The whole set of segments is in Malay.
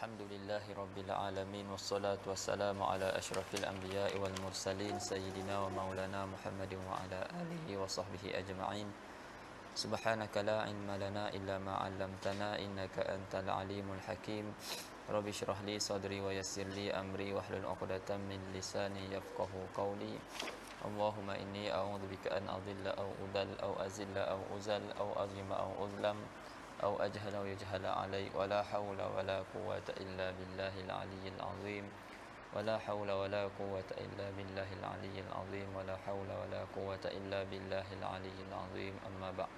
Alhamdulillahi Rabbil Alamin. Wassalatu wassalamu ala ashrafil anbiya'i wal mursalin Sayyidina wa maulana Muhammadin wa ala alihi wa sahbihi ajma'in. Subhanaka la ilma lana illa ma 'allamtana innaka antal alimul hakim. Rabbi shrah li sadri wa yassir li amri wahlul 'uqdatam min lisani yafqahu qawli. Allahumma inni a'udzu bika an adilla aw udal aw azilla aw uzal aw azlima aw uzlam أو أجهل أو يجهل علي ولا حول ولا قوة إلا بالله العلي العظيم ولا حول ولا قوة إلا بالله العلي العظيم ولا حول ولا قوة إلا بالله العلي العظيم أما بعد.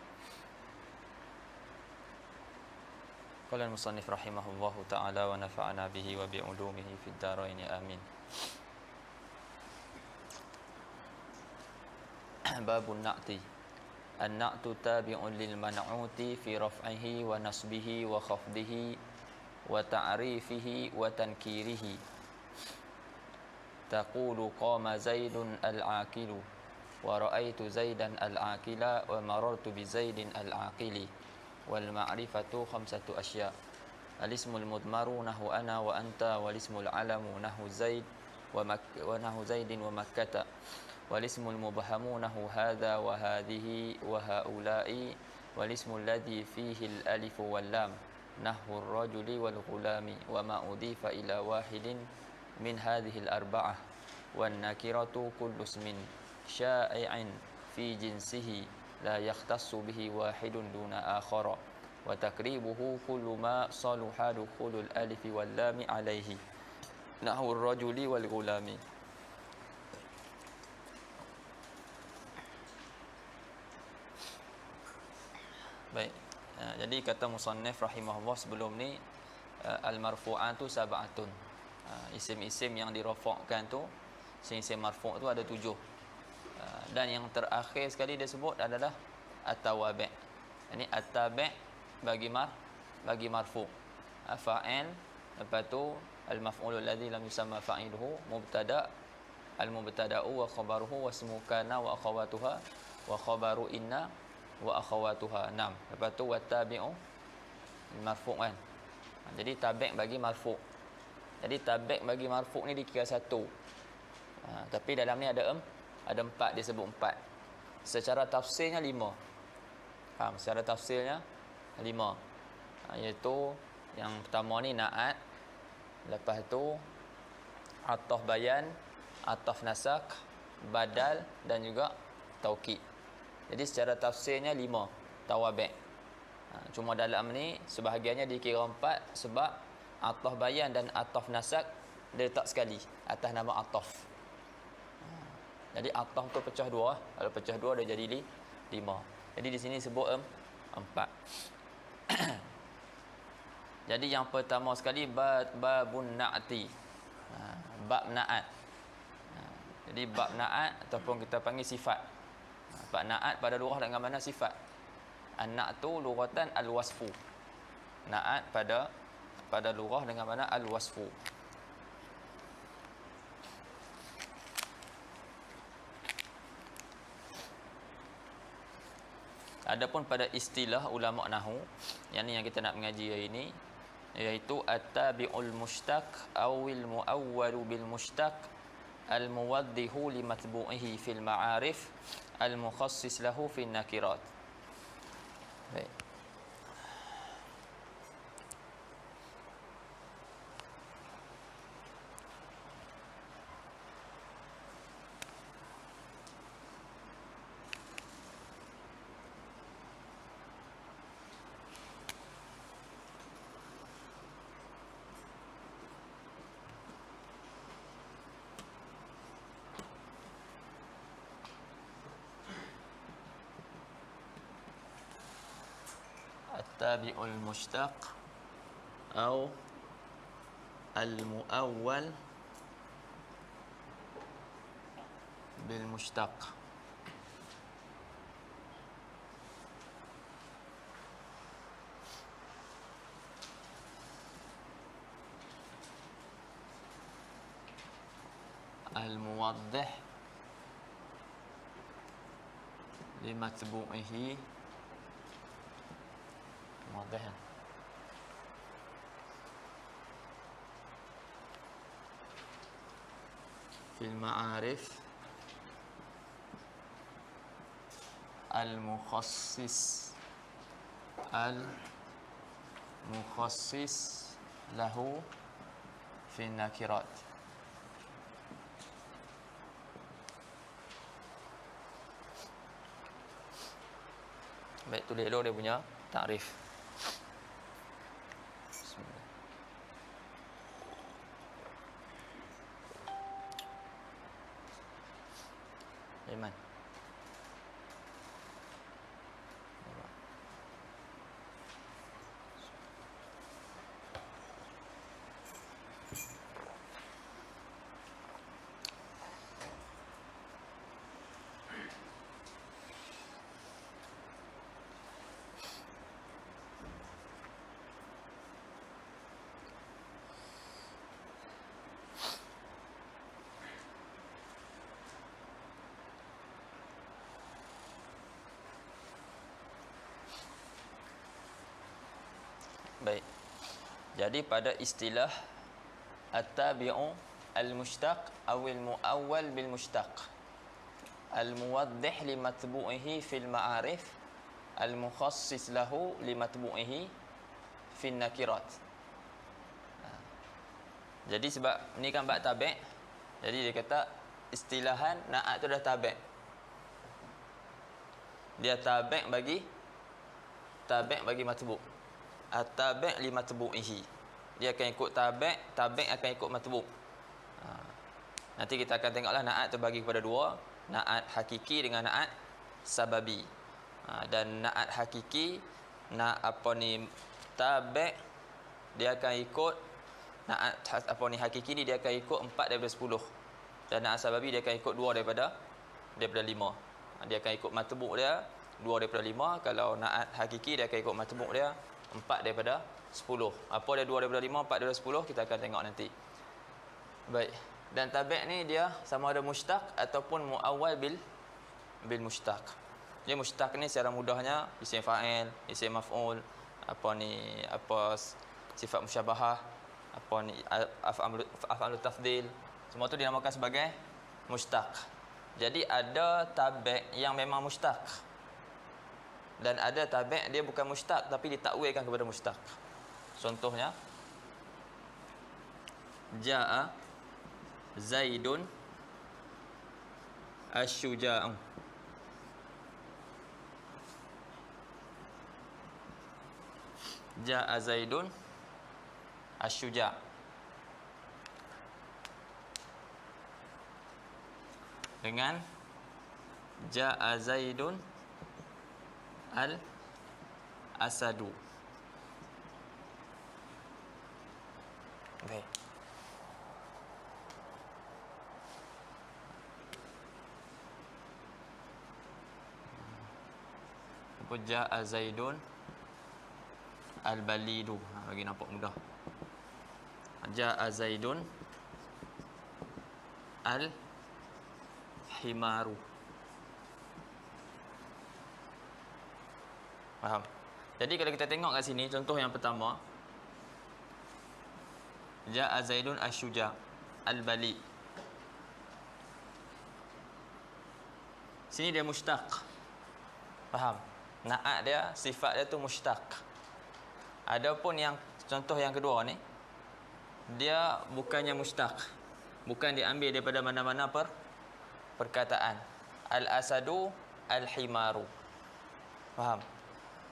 قال المصنف رحمه الله تعالى ونفعنا به وبعلومه في الدارين آمين. باب النعت. An-na'tu tabi'un lil man'uti fi raf'ihi wa nasbihi wa khafdihi wa ta'rifihi wa tankirihi. Taqulu qama Zaidun al-aqilu wa ra'aitu Zaidan al-aqila wa marartu bi Zaidin al-aqili. Wal ma'rifatu khamsatu asya'. Al-ismul mudmaru nahu ana wa anta, wal ismul alamu nahu Zaid wa nahu Zaidin wa Makkata. والاسم المبهم نحو هذا وهذه وهؤلاء والاسم الذي فيه الألف واللام نحو الرجل والغلام وما أضيف إلى واحد من هذه الأربعة والنكرة كل اسم شائع في جنسه لا يختص به واحد دون آخر وتقريبه كل ما صلح دخول الألف واللام عليه نحو الرجل والغلام. Baik, jadi kata musannif rahimahullah sebelum ni al-marfu'an tu sab'atun. Isim-isim yang dirafa'kan tu, isim marfu' tu ada 7. Dan yang terakhir sekali dia sebut adalah at-tawabi'. Ini at-tabi' bagi marfu'. Fa'il, lepas tu al-maf'ul alladhi lam yusamma fa'iluhu, mubtada', al-mubtada'u wa khabaruhu wa ismu kana wa akhawatuha wa khabaru inna wa akhawatuha 6. Lepas tu wattabi'u marfu' kan. Jadi tabi' bagi marfu'. Jadi tabi' bagi marfu' ni dikira satu. Tapi dalam ni ada 4, dia sebut 4. Secara tafsirnya 5. Faham? Secara tafsirnya 5. Iaitu yang pertama ni na'at, lepas tu ataf bayan, ataf nasak, badal dan juga taukid. Jadi secara tafsirnya 5 tawabi'. Cuma dalam ni sebahagiannya dikira 4 sebab ataf bayan dan ataf nasak dia letak sekali atas nama ataf. Jadi ataf tu pecah 2. Kalau pecah 2 dia jadi 5. Jadi di sini sebut 4. Jadi yang pertama sekali babun na'ti. Bab na'at. Jadi bab na'at ataupun kita panggil sifat. Sebab na'at pada lughah dengan mana sifat. An-na'tu lughatan al-wasfu. Na'at pada lughah dengan mana al-wasfu. Adapun pada istilah ulama nahwu, yang ni yang kita nak mengaji hari ini, iaitu at-tabi'ul mushtaq awil muawwalu bil mushtaq al-muwaddihu li matbu'ihi fil ma'arif al-mukhassis lahu fi nakirat. Baik. At-tabi'ul mushtaq atau al-muawwal bil mushtaq. Al-muwaddih li matbu'ihi واضح. fil ma'arif al-mukhassis lahu fi nakirat. Baik, tulis dulu dia punya takrif. Bismillah. Iman. Baik. Jadi pada istilah at-tabi'u al-mushtaq awil mu'awwal bil mushtaq, al-muwaddih li matbu'ihi fil ma'arif, al-mukhassis lahu li matbu'ihi fil nakirat. Jadi sebab ni kan bab tabi', jadi dia kata istilahan na'at tu dah tabi'. Dia tabi' bagi matbu'. At-tabi' li matbu'ihi. Dia akan ikut tabi', tabi' akan ikut matbu'. Nanti kita akan tengoklah na'at terbagi kepada dua, na'at hakiki dengan na'at sababi. Dan na'at hakiki, tabi' dia akan ikut na'at hakiki ni dia akan ikut 4 daripada 10. Dan na'at sababi dia akan ikut 2 daripada 5. Dia akan ikut matbu' dia 2 daripada 5. Kalau na'at hakiki dia akan ikut matbu' dia 4 daripada 10. Apa dia 2 daripada 5, 4 daripada 10 kita akan tengok nanti. Baik. Dan tabi' ni dia sama ada mushtaq ataupun muawwal bil mushtaq. Dia mushtaq ni secara mudahnya isim fa'il, isim maf'ul, sifat musyabahah, af'alut tafdil, semua tu dinamakan sebagai mushtaq. Jadi ada tabi' yang memang mushtaq. Dan ada tabi' dia bukan mushtaq tapi ditakwilkan kepada mushtaq. Contohnya Ja'a Zaidun Asy-Syuja'u. Ja'a Zaidun Asy-Syuja'. Dengan Ja'a Zaidun Al-Asadu. Baik. Ja'a Zaidun Al-Balidu. Bagi nampak mudah. Ja'a Zaidun Al-Himaru. Faham? Jadi kalau kita tengok kat sini contoh yang pertama, Ja'a Zaidun Asy-Syuja' Al-Bali. Sini dia mushtaq. Faham? Na'at dia, sifat dia tu mushtaq. Adapun yang contoh yang kedua ni, dia bukannya mushtaq. Bukan diambil daripada mana-mana perkataan. Al-Asadu Al-Himaru. Faham?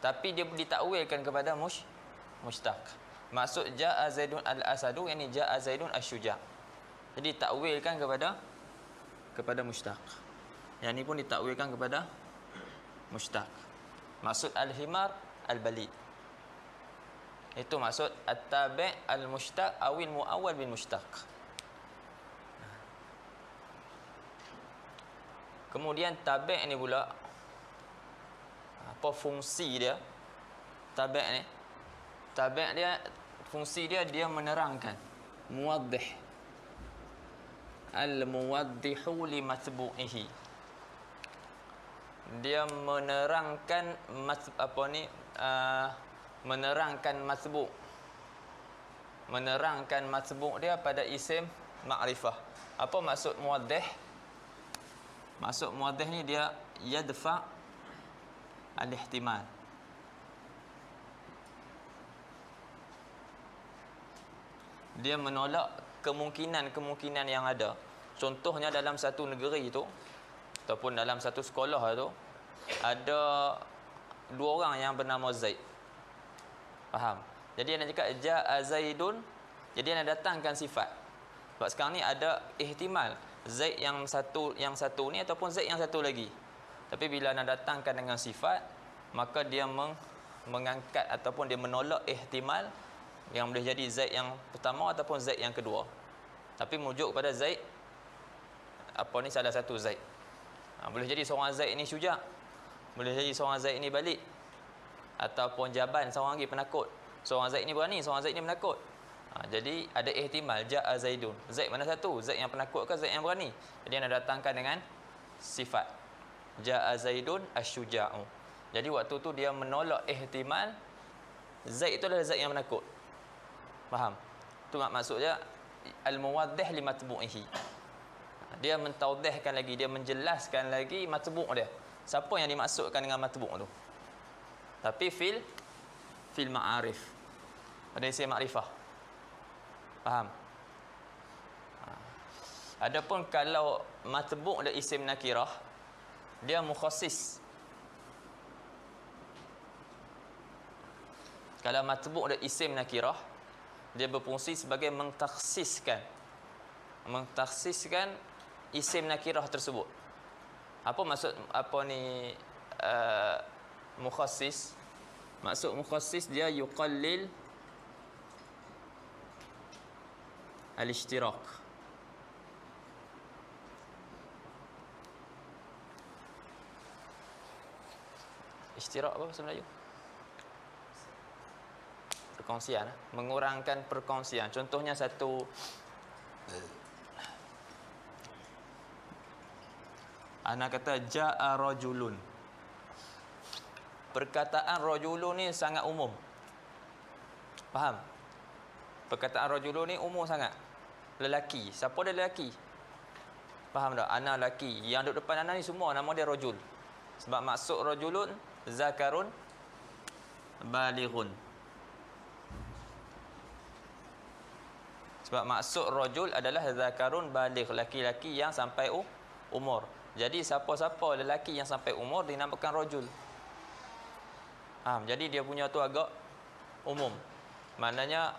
Tapi dia ditakwilkan kepada mushtaq. Maksud Ja'a Zaidun Al-Asadu, yakni Ja'a Zaidun Asy-Syuja'. Jadi takwilkan kepada mushtaq. Yang ni pun ditakwilkan kepada mushtaq. Maksud Al-Himar Al-Bali. Itu maksud at-tabi' al-mushtaq awil muawwal bil mushtaq. Kemudian tabi' ni pula, apa fungsi dia? Tabi' ni, tabi' dia, fungsi dia menerangkan, muwaddih, al-muwaddihu li matbu'ihi. Dia menerangkan menerangkan matbu'. Menerangkan matbu' dia pada isim ma'rifah. Apa maksud muwaddih? Maksud muwaddih ni dia yadfa' al-ihtimal. Dia menolak kemungkinan-kemungkinan yang ada. Contohnya dalam satu negeri tu ataupun dalam satu sekolah tu ada dua orang yang bernama Zaid. Faham? Jadi nak cakap ja'a Zaidun, jadi nak datangkan sifat. Sebab sekarang ni ada ihtimal Zaid yang satu ni ataupun Zaid yang satu lagi. Tapi bila nak datangkan dengan sifat, maka dia mengangkat ataupun dia menolak ihtimal yang boleh jadi Zaid yang pertama ataupun Zaid yang kedua. Tapi merujuk pada Zaid salah satu Zaid. Boleh jadi seorang Zaid ni syuja', boleh jadi seorang Zaid ni balid, ataupun jaban, seorang lagi penakut. Seorang Zaid ni berani, seorang Zaid ni penakut. Jadi ada ihtimal ja'a Zaidun. Zaid mana satu? Zaid yang penakut ke Zaid yang berani? Jadi anda datangkan dengan sifat ja'a Zaidun asyuja'u. Jadi waktu tu dia menolak ihtimal Zaid itu adalah Zaid yang penakut. Faham? Tu maksudnya al-muwaddih li matbu'ihi. Dia mentawdihkan lagi, dia menjelaskan lagi matbu' dia. Siapa yang dimaksudkan dengan matbu' tu? Tapi fil ma'arif. Pada isim ma'rifah. Faham? Adapun kalau matbu' dia isim nakirah, dia mukhassis. Kalau matbu' dia isim nakirah, dia berfungsi sebagai mentakhsiskan isim nakirah tersebut. Apa maksud mukhassis? Maksud mukhassis dia yuqallil al-ishtirak. Ishtirak apa bahasa Melayu? Perkongsian, mengurangkan perkongsian. Contohnya satu ana kata ja'a rajulun. Perkataan rajulun ni sangat umum. Faham? Perkataan rajulun ni umum sangat. Lelaki. Siapa dia lelaki? Faham tak? Ana lelaki. Yang duduk depan ana ni semua nama dia rajul. Sebab maksud rajulun zakarun balighun. Sebab maksud rajul adalah zakarun baligh, laki-laki yang sampai umur. Jadi siapa-siapa lelaki yang sampai umur dinamakan rajul. Jadi dia punya tu agak umum. Maknanya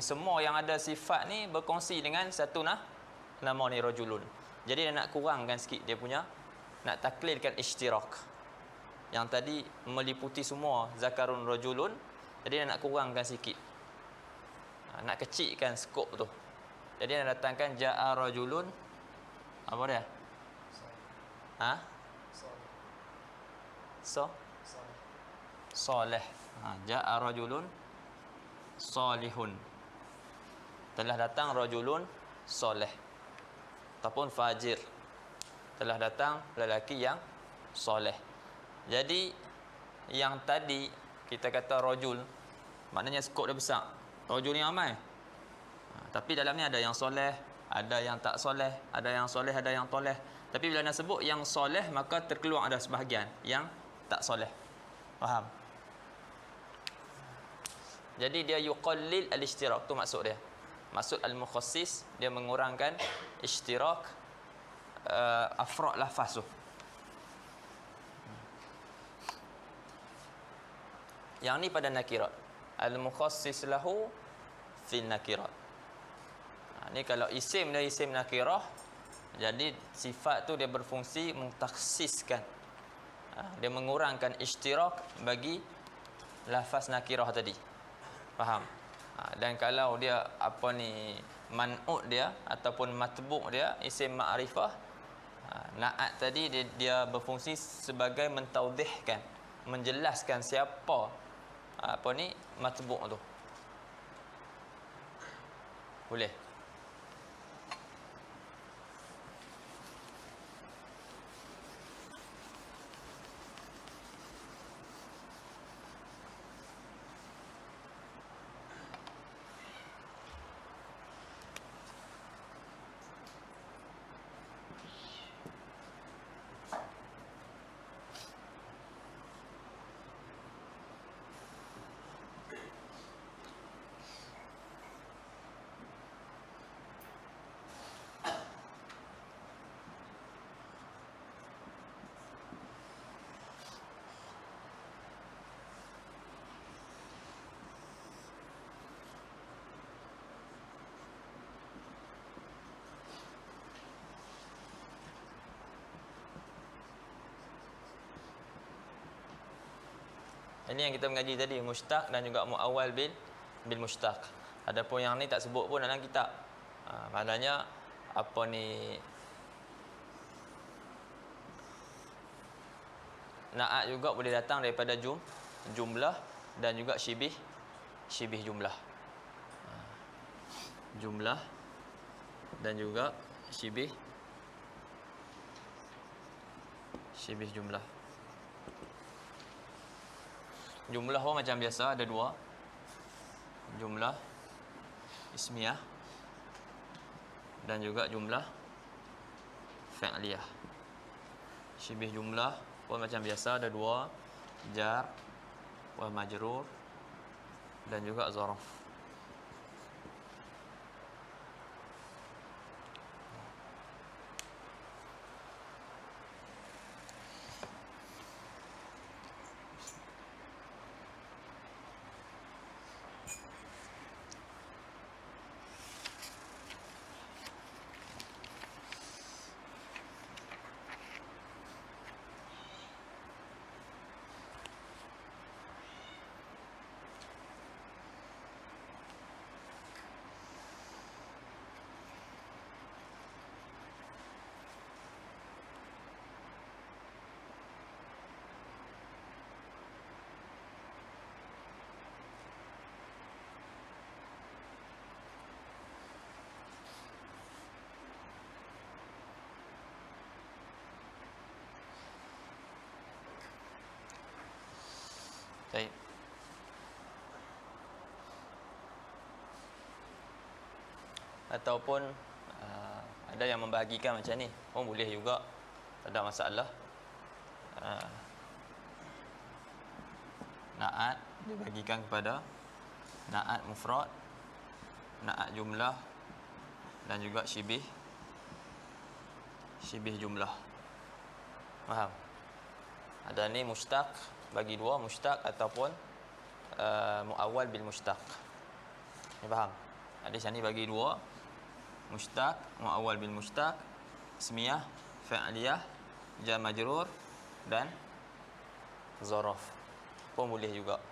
semua yang ada sifat ni berkongsi dengan satu nama ni rajulun. Jadi dia nak kurangkan sikit dia punya, nak taklilkan ishtirak. Yang tadi meliputi semua zakarun rajulun, jadi dia nak kurangkan sikit. Nak kecilkan skop tu. Jadi nak datangkan ja'a rajulun apa dia? Salih. Ja'a rajulun salihun. Telah datang rajulun salih. Ataupun fajir. Telah datang lelaki yang soleh. Jadi yang tadi kita kata rajul, maknanya skop dia besar. Rajul ni ramai. Tapi dalam ni ada yang soleh, ada yang tak soleh, ada yang soleh, ada yang toleh. Tapi bila nak sebut yang soleh, maka terkeluar ada sebahagian yang tak soleh. Faham? Jadi dia yuqallil al-ishtirak, tu maksud dia. Maksud al-mukhassis, dia mengurangkan ishtirak afrad lafaz tu. Yang ni pada nakirat. Al-mukhassis lahu fil nakirat. Ni kalau isim dia isim nakirah, jadi sifat tu dia berfungsi mentakhsiskan. Dia mengurangkan ishtirak bagi lafaz nakirah tadi. Faham? Dan kalau dia man'ut dia ataupun matbu' dia isim ma'rifah, na'at tadi dia berfungsi sebagai mentawdihkan, menjelaskan siapa matbu' tu. Boleh? Ini yang kita mengaji tadi, mushtaq dan juga muawwal bil mushtaq. Adapun yang ni tak sebut pun dalam kitab. Maknanya apa ni, na'at juga boleh datang daripada jumlah dan juga syibih jumlah. Jumlah dan juga syibih jumlah. Jumlah pun macam biasa ada dua. Jumlah ismiyah dan juga jumlah fi'liyah. Syibih jumlah pun macam biasa ada dua, jar wa majrur dan juga zaraf. Baik. Ataupun ada yang membahagikan macam ni, boleh juga, tak ada masalah. Na'at dibagikan kepada na'at mufrad, na'at jumlah dan juga syibih jumlah. Faham? Ada ni mushtaq, bagi dua, mushtaq ataupun muawwal bil mushtaq. Ni faham? Hadis ni bagi dua, mushtaq, muawwal bil mushtaq, ismiyah, fi'liyah, jar majrur dan zaraf. Pun boleh juga.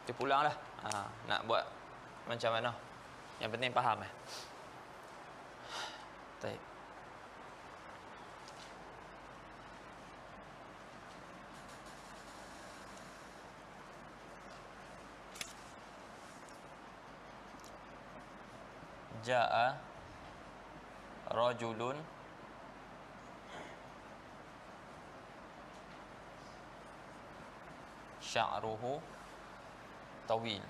Kita pulanglah. Nak buat macam mana? Yang penting faham Baik. Ja'a rajulun sya'ruhu tawil.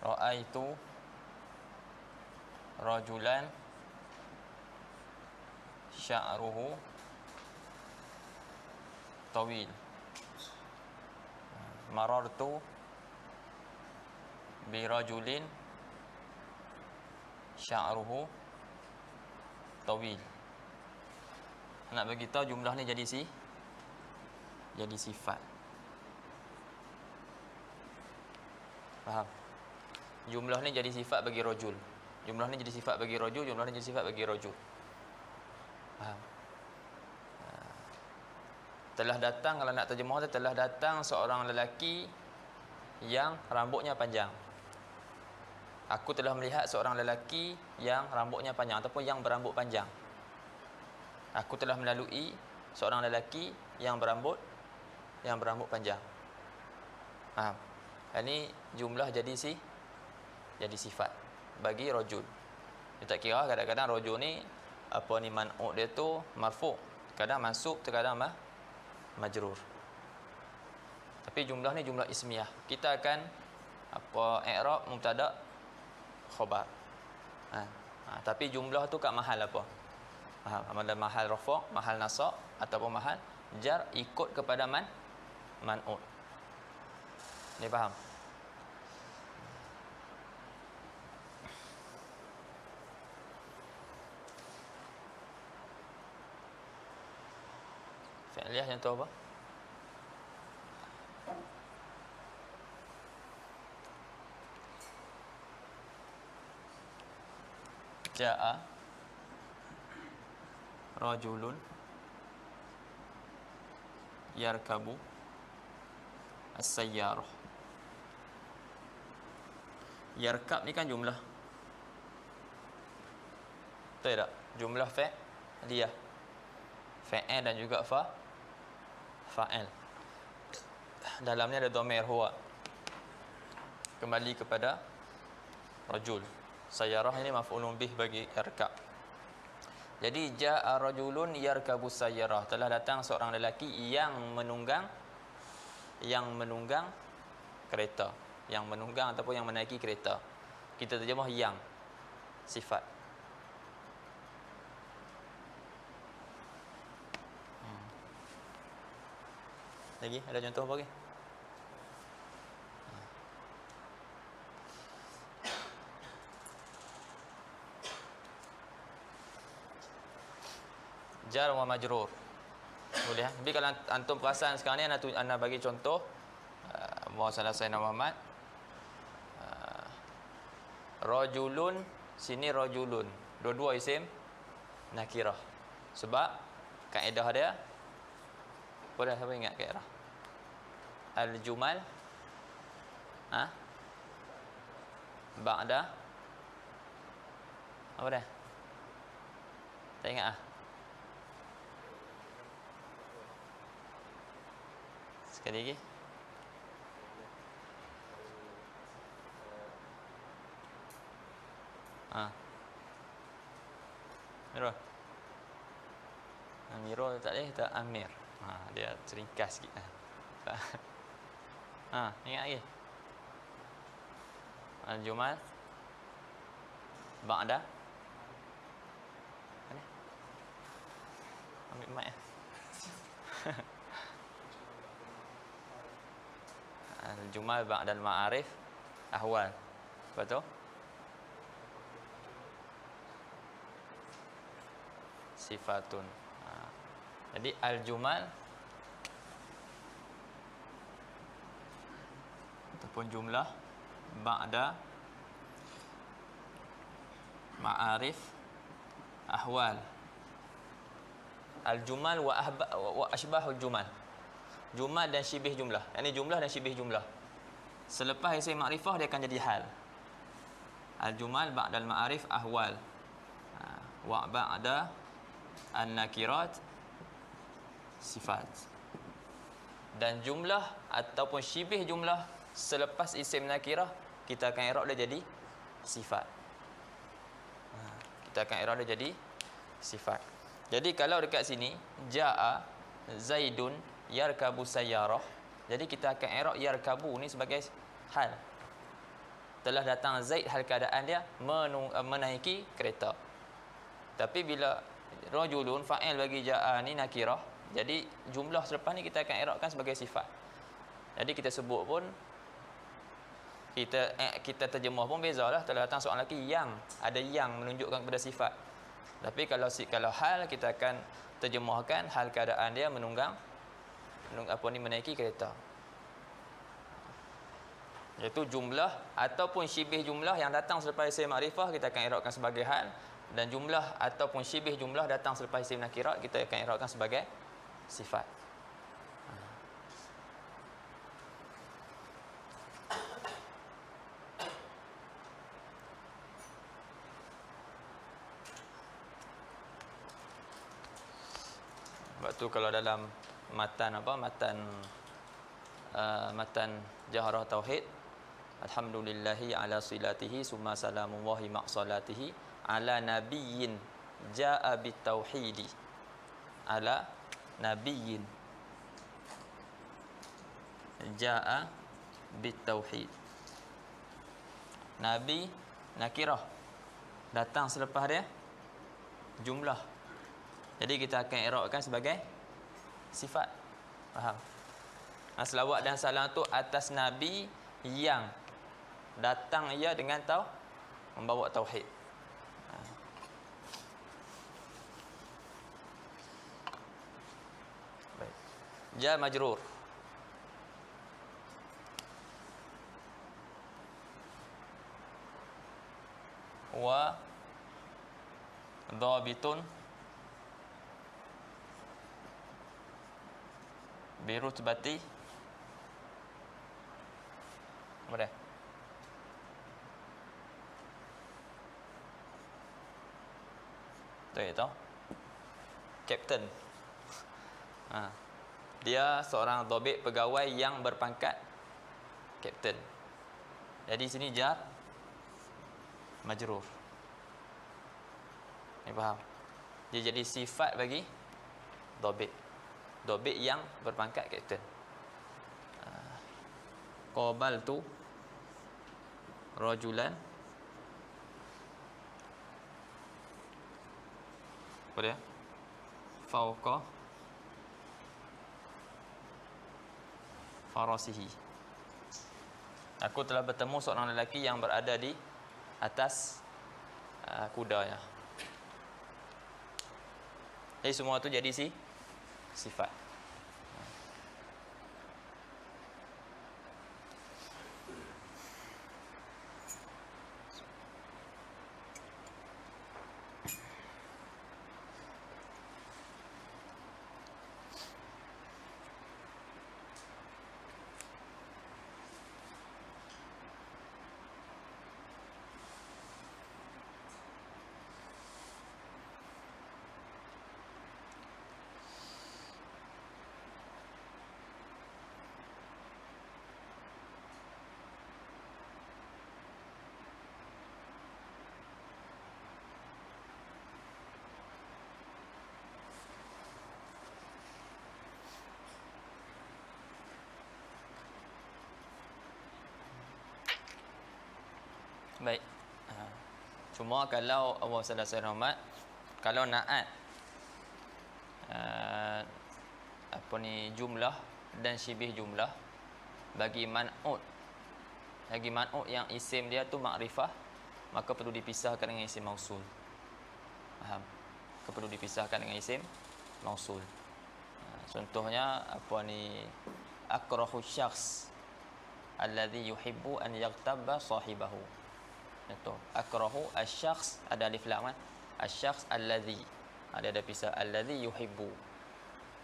Ra'aitu rajulan sya'ruhu tawil. Marartu bi rajulin sya'ruhu tawil. Nak bagi tahu jumlah ni jadi sifat. Faham? Jumlah ni jadi sifat bagi rajul. Jumlah ni jadi sifat bagi rajul, jumlah ni jadi sifat bagi rajul. Faham? Telah datang, kalau nak terjemah tu, telah datang seorang lelaki yang rambutnya panjang. Aku telah melihat seorang lelaki yang rambutnya panjang ataupun yang berambut panjang. Aku telah melalui seorang lelaki yang berambut panjang. Faham? Ini jumlah jadi sifat bagi rajul. Dia tak kira kadang-kadang rajul ni man'ut dia tu marfu', kadang mansub, terkadang majrur. Tapi jumlah ni jumlah ismiyah. Kita akan i'rab mubtada' khabar. Tapi jumlah tu kat mahal apa? Ada mahal rafa', mahal nasab ataupun mahal jar, ikut kepada man'ut. Ni faham? Fi'liyah contoh apa? Ja'a rajulun yarkabu as-sayyarah. Yarkab ni kan jumlah, betul tak? Jumlah fa'liyah, fa'il dan juga fa'il. Dalamnya ada dhamir huwa, kembali kepada rajul. Sayyarah ini maf'ulun bih bagi yarkab. Jadi ja'a rajulun yarkabu sayyarah, telah datang seorang lelaki yang menunggang kereta, yang menunggang ataupun yang menaiki kereta. Kita terjemah yang sifat. Lagi ada contoh apa lagi? Jar wa majrur. Boleh ya? Tapi kalau antum perasan sekarang ni anda bagi contoh Muhammad Sayyidina Muhammad, rajulun, sini rajulun, dua-dua isim nakirah. Sebab kaedah dia apa dah, siapa ingat kaedah? Al-jumal ba'da apa dah? Tak ingat Sekali lagi. Amirul. Amirul tak boleh, tak Amir. Dia seringkas sikit. Ingat lagi. Al-jumal ba'da. Mana? Ambil mic ya. Al-jumal ba'da al-ma'arif ahwal. Betul? Sifatun. Jadi al-jumal ataupun jumlah ba'da ma'arif ahwal. Al-jumal wa ashbahul jumal. Jumal dan syibih jumlah. Ini jumlah dan syibih jumlah. Selepas isim ma'rifah dia akan jadi hal. Al-jumal ba'dal ma'arif ahwal. Wa ba'da an-nakirat sifat. Dan jumlah ataupun syibih jumlah selepas isim nakirah kita akan i'rab dia jadi sifat. Kita akan i'rab dia jadi sifat. Jadi kalau dekat sini jaa Zaidun yarkabu sayyarah, jadi kita akan i'rab yarkabu ni sebagai hal. Telah datang Zaid, hal keadaan dia menaiki kereta. Tapi bila rajulun fa'il bagi jaa ni nakirah, jadi jumlah selepas ni kita akan i'rabkan sebagai sifat. Jadi kita sebut pun kita terjemah pun bezalah. Telah datang seorang lelaki yang ada yang menunjukkan kepada sifat. Tapi kalau hal kita akan terjemahkan hal keadaan dia menaiki kereta. Iaitu jumlah ataupun syibih jumlah yang datang selepas isim ma'rifah kita akan i'rabkan sebagai hal, dan jumlah ataupun syibih jumlah datang selepas isim nakirat kita akan i'rabkan sebagai sifat. Sebab tu kalau dalam matan Jahrah Tauhid, alhamdulillahi ala silatihi summa salamullahi maqsalatihi ala nabiyyin jaa bitauhidi, ala nabiyyin jaa bitauhid. Nabi nakirah datang selepas dia jumlah, jadi kita akan i'rabkan sebagai sifat. Faham? Selawat dan salam tu atas Nabi yang datang ia dengan membawa tauhid. Baik. Jar majrur. Wa dhabitun birutbati apa dia? Tu itu Captain. Dia seorang dhabit pegawai yang berpangkat Captain. Jadi sini jar majrur. Ni faham? Dia jadi sifat bagi dhabit. Dhabit yang berpangkat Captain. Qabaltu rajulan. Apa dia? Fauqa farasihi. Aku telah bertemu seorang lelaki yang berada di atas kudanya. Jadi semua tu jadi sifat. Baik. Cuma kalau Allah Subhanahu Wa kalau naat apa ni jumlah dan syibih jumlah bagi man'ut yang isim dia tu makrifah, maka perlu dipisahkan dengan isim mausul. Faham? Perlu dipisahkan dengan isim mausul. Contohnya apa ni akrahu syakhs alladhi yuhibbu an yaghtabba sahibahu. Contoh akrahu asy-syakhs ada alif lam kan? Asy-syakhs alladhi. Ada pisah alladhi yuhibbu.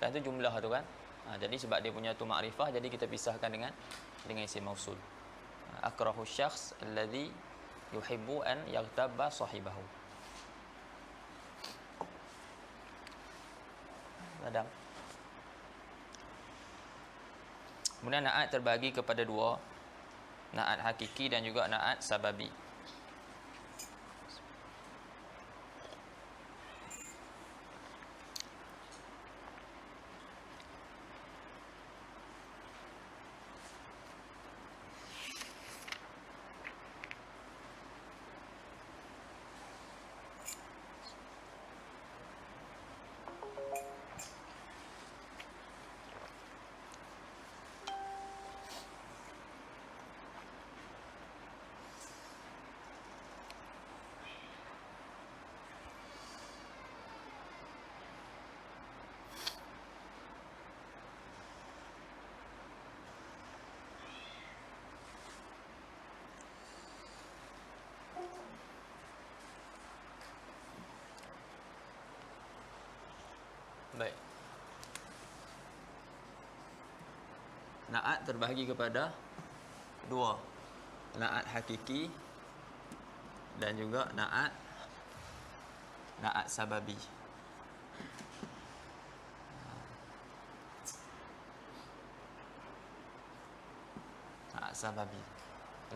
Dan itu jumlah tu kan. Jadi sebab dia punya tu makrifah, jadi kita pisahkan dengan isim mausul. Akrahu syakhs alladhi yuhibbu an yaghtabba sahibahu. Adam. Kemudian naat terbagi kepada dua, naat hakiki dan juga naat sababi. Baik. Naat terbahagi kepada dua. Naat hakiki dan juga naat sababi. Naat sababi.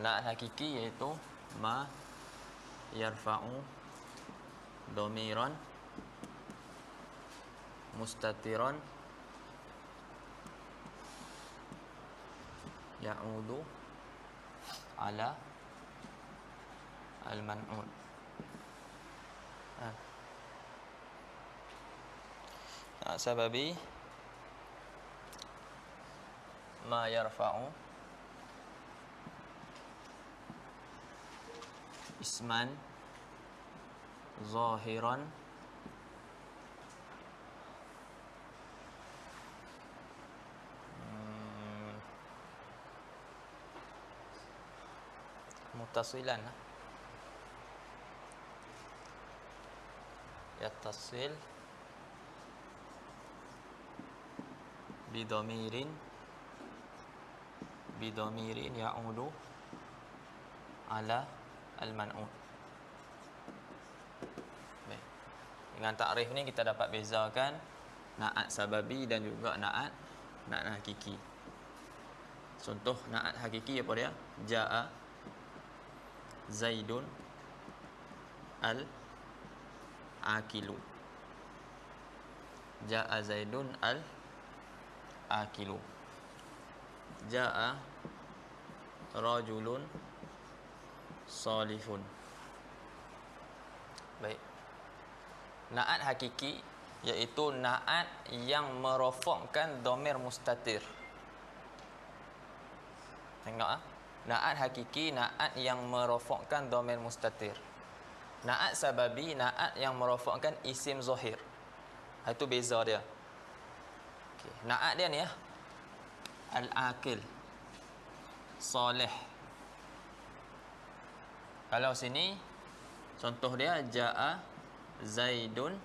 Naat hakiki iaitu ma yarfa'u dhamiran mustatiran ya'udu ala al-man'un. Sababi ma yarfa'u isman zahiran mutasilan yattasil bidhamirin ya'udu ala al-man'ut. Baik. Dengan takrif ni kita dapat bezakan na'at sababi dan juga na'at hakiki. Contoh na'at hakiki apa dia? Ja'a Zaidun al-akilu. Ja'a Zaidun al-akilu. Ja'a rajulun salihun. Baik. Na'at hakiki iaitu na'at yang merofokkan dhamir mustatir. Tengok Na'at hakiki, na'at yang merofokkan dhamir mustatir. Na'at sababi, na'at yang merofokkan isim zahir. Itu beza dia. Okay. Na'at dia ni al-akil, soleh. Kalau sini contoh dia ja'a Zaidun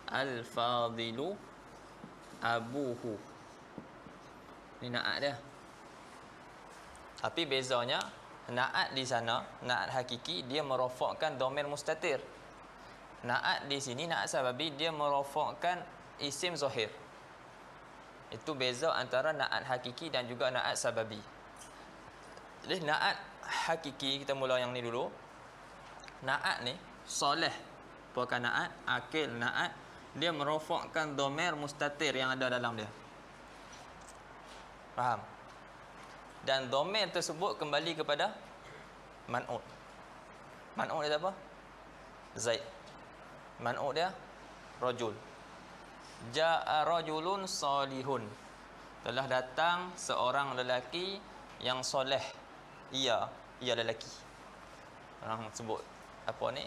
al-fadilu abuhu. Ni na'at dia. Tapi bezanya na'at di sana, na'at hakiki dia merofokkan dhamir mustatir. Na'at di sini, na'at sababi dia merofokkan isim zahir. Itu beza antara na'at hakiki dan juga na'at sababi. Jadi na'at hakiki, kita mula yang ni dulu. Na'at ni soleh, bukan na'at akil. Na'at dia merofokkan dhamir mustatir yang ada dalam dia. Faham? Dan dhamir tersebut kembali kepada man'ut. Man'ut dia apa? Zaid. Man'ut dia rajul. Ja'a rajulun salihun. Telah datang seorang lelaki yang soleh. Ia lelaki. Orang sebut apa ni?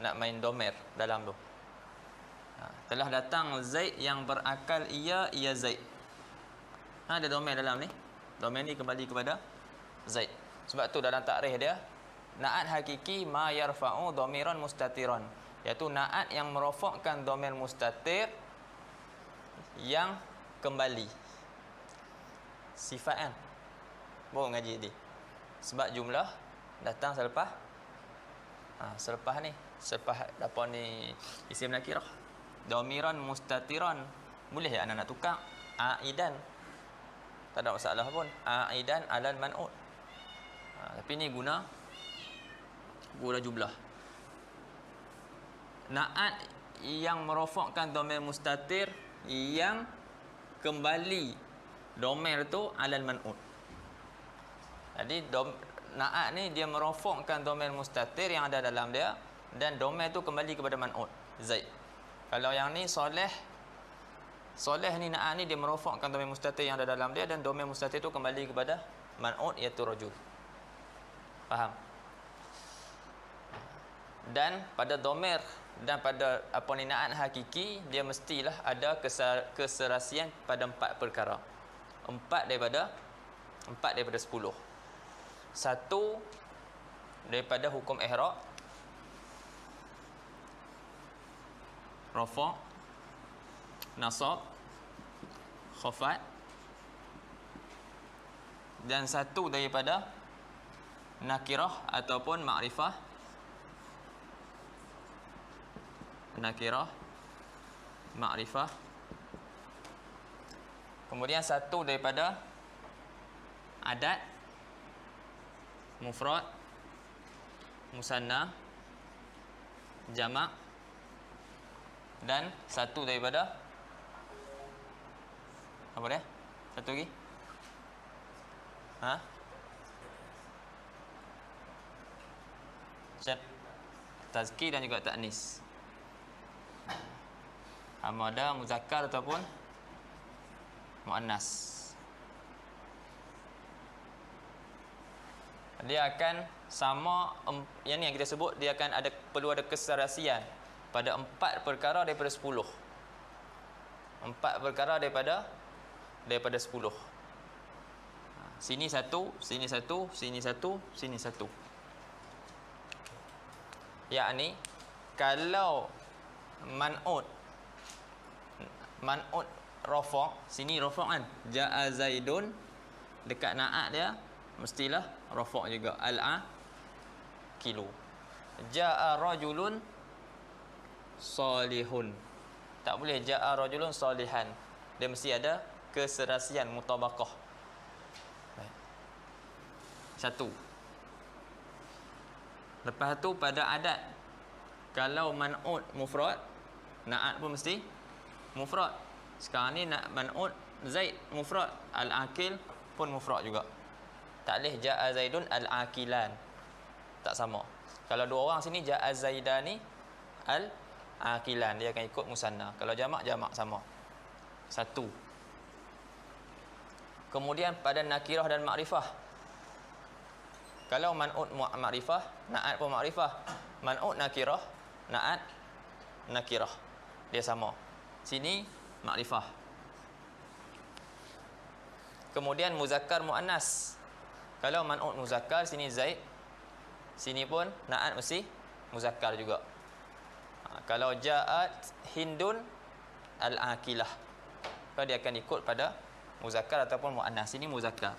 Nak main dhamir dalam tu. Telah datang Zaid yang berakal, ia Zaid. Ada dhamir dalam ni. Dhamir ni kembali kepada Zaid. Sebab tu dalam takrif dia, na'at hakiki ma yarfa'u dhamiran mustatiran, iaitu na'at yang merofokkan dhamir mustatir yang kembali. Sifat kan? Baru ngaji ni. Sebab jumlah datang selepas selepas ni, selepas apa ni isim nakirah. Dhamiran mustatiran. Boleh ya anak nak tukar aidan. Tak ada masalah pun. Aidan alal man'ut. Tapi ni guna jumlah. Na'at yang merofokkan dhamir mustatir yang kembali dhamir tu alal man'ut. Jadi na'at ni dia merofokkan dhamir mustatir yang ada dalam dia, dan dhamir tu kembali kepada man'ut Zaid. Kalau yang ni soleh ni, na'at ni dia merofokkan dhamir mustatir yang ada dalam dia, dan dhamir mustatir tu kembali kepada man'ut iaitu rajul. Faham? Dan pada dhamir dan pada apa ni na'at hakiki, dia mestilah ada keserasian pada 4 perkara. 4 daripada 10. 1 daripada hukum i'rab, rafa', nasab, khafat, dan 1 daripada nakirah ataupun ma'rifah. Nakirah, ma'rifah. Kemudian 1 daripada adat, mufrad, musanna, jamak, dan 1 daripada apa dia? 1 lagi? Tazkir dan juga ta'nis. Ada muzakkar ataupun muannas. Dia akan sama, yang ni yang kita sebut, dia akan perlu ada keserasian pada 4 perkara daripada 10. 4 perkara daripada 10. Sini 1, sini 1, sini 1, sini 1. Yakni kalau man'ut rafa', sini rafa' kan, jaa zaidun, dekat na'at dia mestilah rafa' juga, al-akilu. Jaa rajulun salihun, tak boleh jaa rajulun salihan, dia mesti ada keserasian, mutabaqah. Baik. Satu. Lepas tu pada adat, kalau man'ut mufrad, na'at pun mesti mufrad. Sekarang ni nak man'ut Zaid mufrad, al-akil pun mufrad juga. Tak boleh jaa Zaidun al-akilan, tak sama. Kalau dua orang sini jaa Zaidani al-akilan, dia akan ikut musanna. Kalau jamak sama. Satu. Kemudian pada nakirah dan makrifah, kalau man'ut makrifah, na'at pun makrifah. Man'ut nakirah, na'at nakirah, dia sama. Sini makrifah. Kemudian muzakkar muannas, kalau man'ut muzakkar, sini Zaid, sini pun na'at mesti muzakkar juga. Kalau ja'at Hindun al-akilah, maka dia akan ikut pada muzakkar ataupun muannas. Sini muzakkar.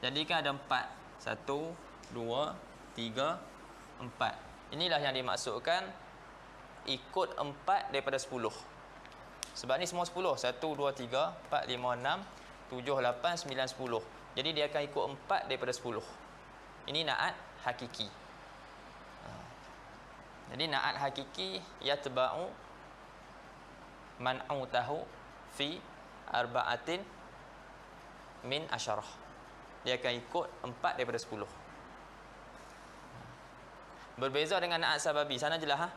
Jadi kan ada 4. 1, 2, 3, 4. Inilah yang dimaksudkan ikut 4 daripada 10. Sebab ni semua 10. 1, 2, 3, 4, 5, 6, 7, 8, 9, 10. Jadi dia akan ikut 4 daripada 10. Ini na'at hakiki. Jadi na'at hakiki yatba'u man'utahu fi arba'atin min asyarah. Dia akan ikut 4 daripada 10. Berbeza dengan na'at sababi. Sana jelas, ha?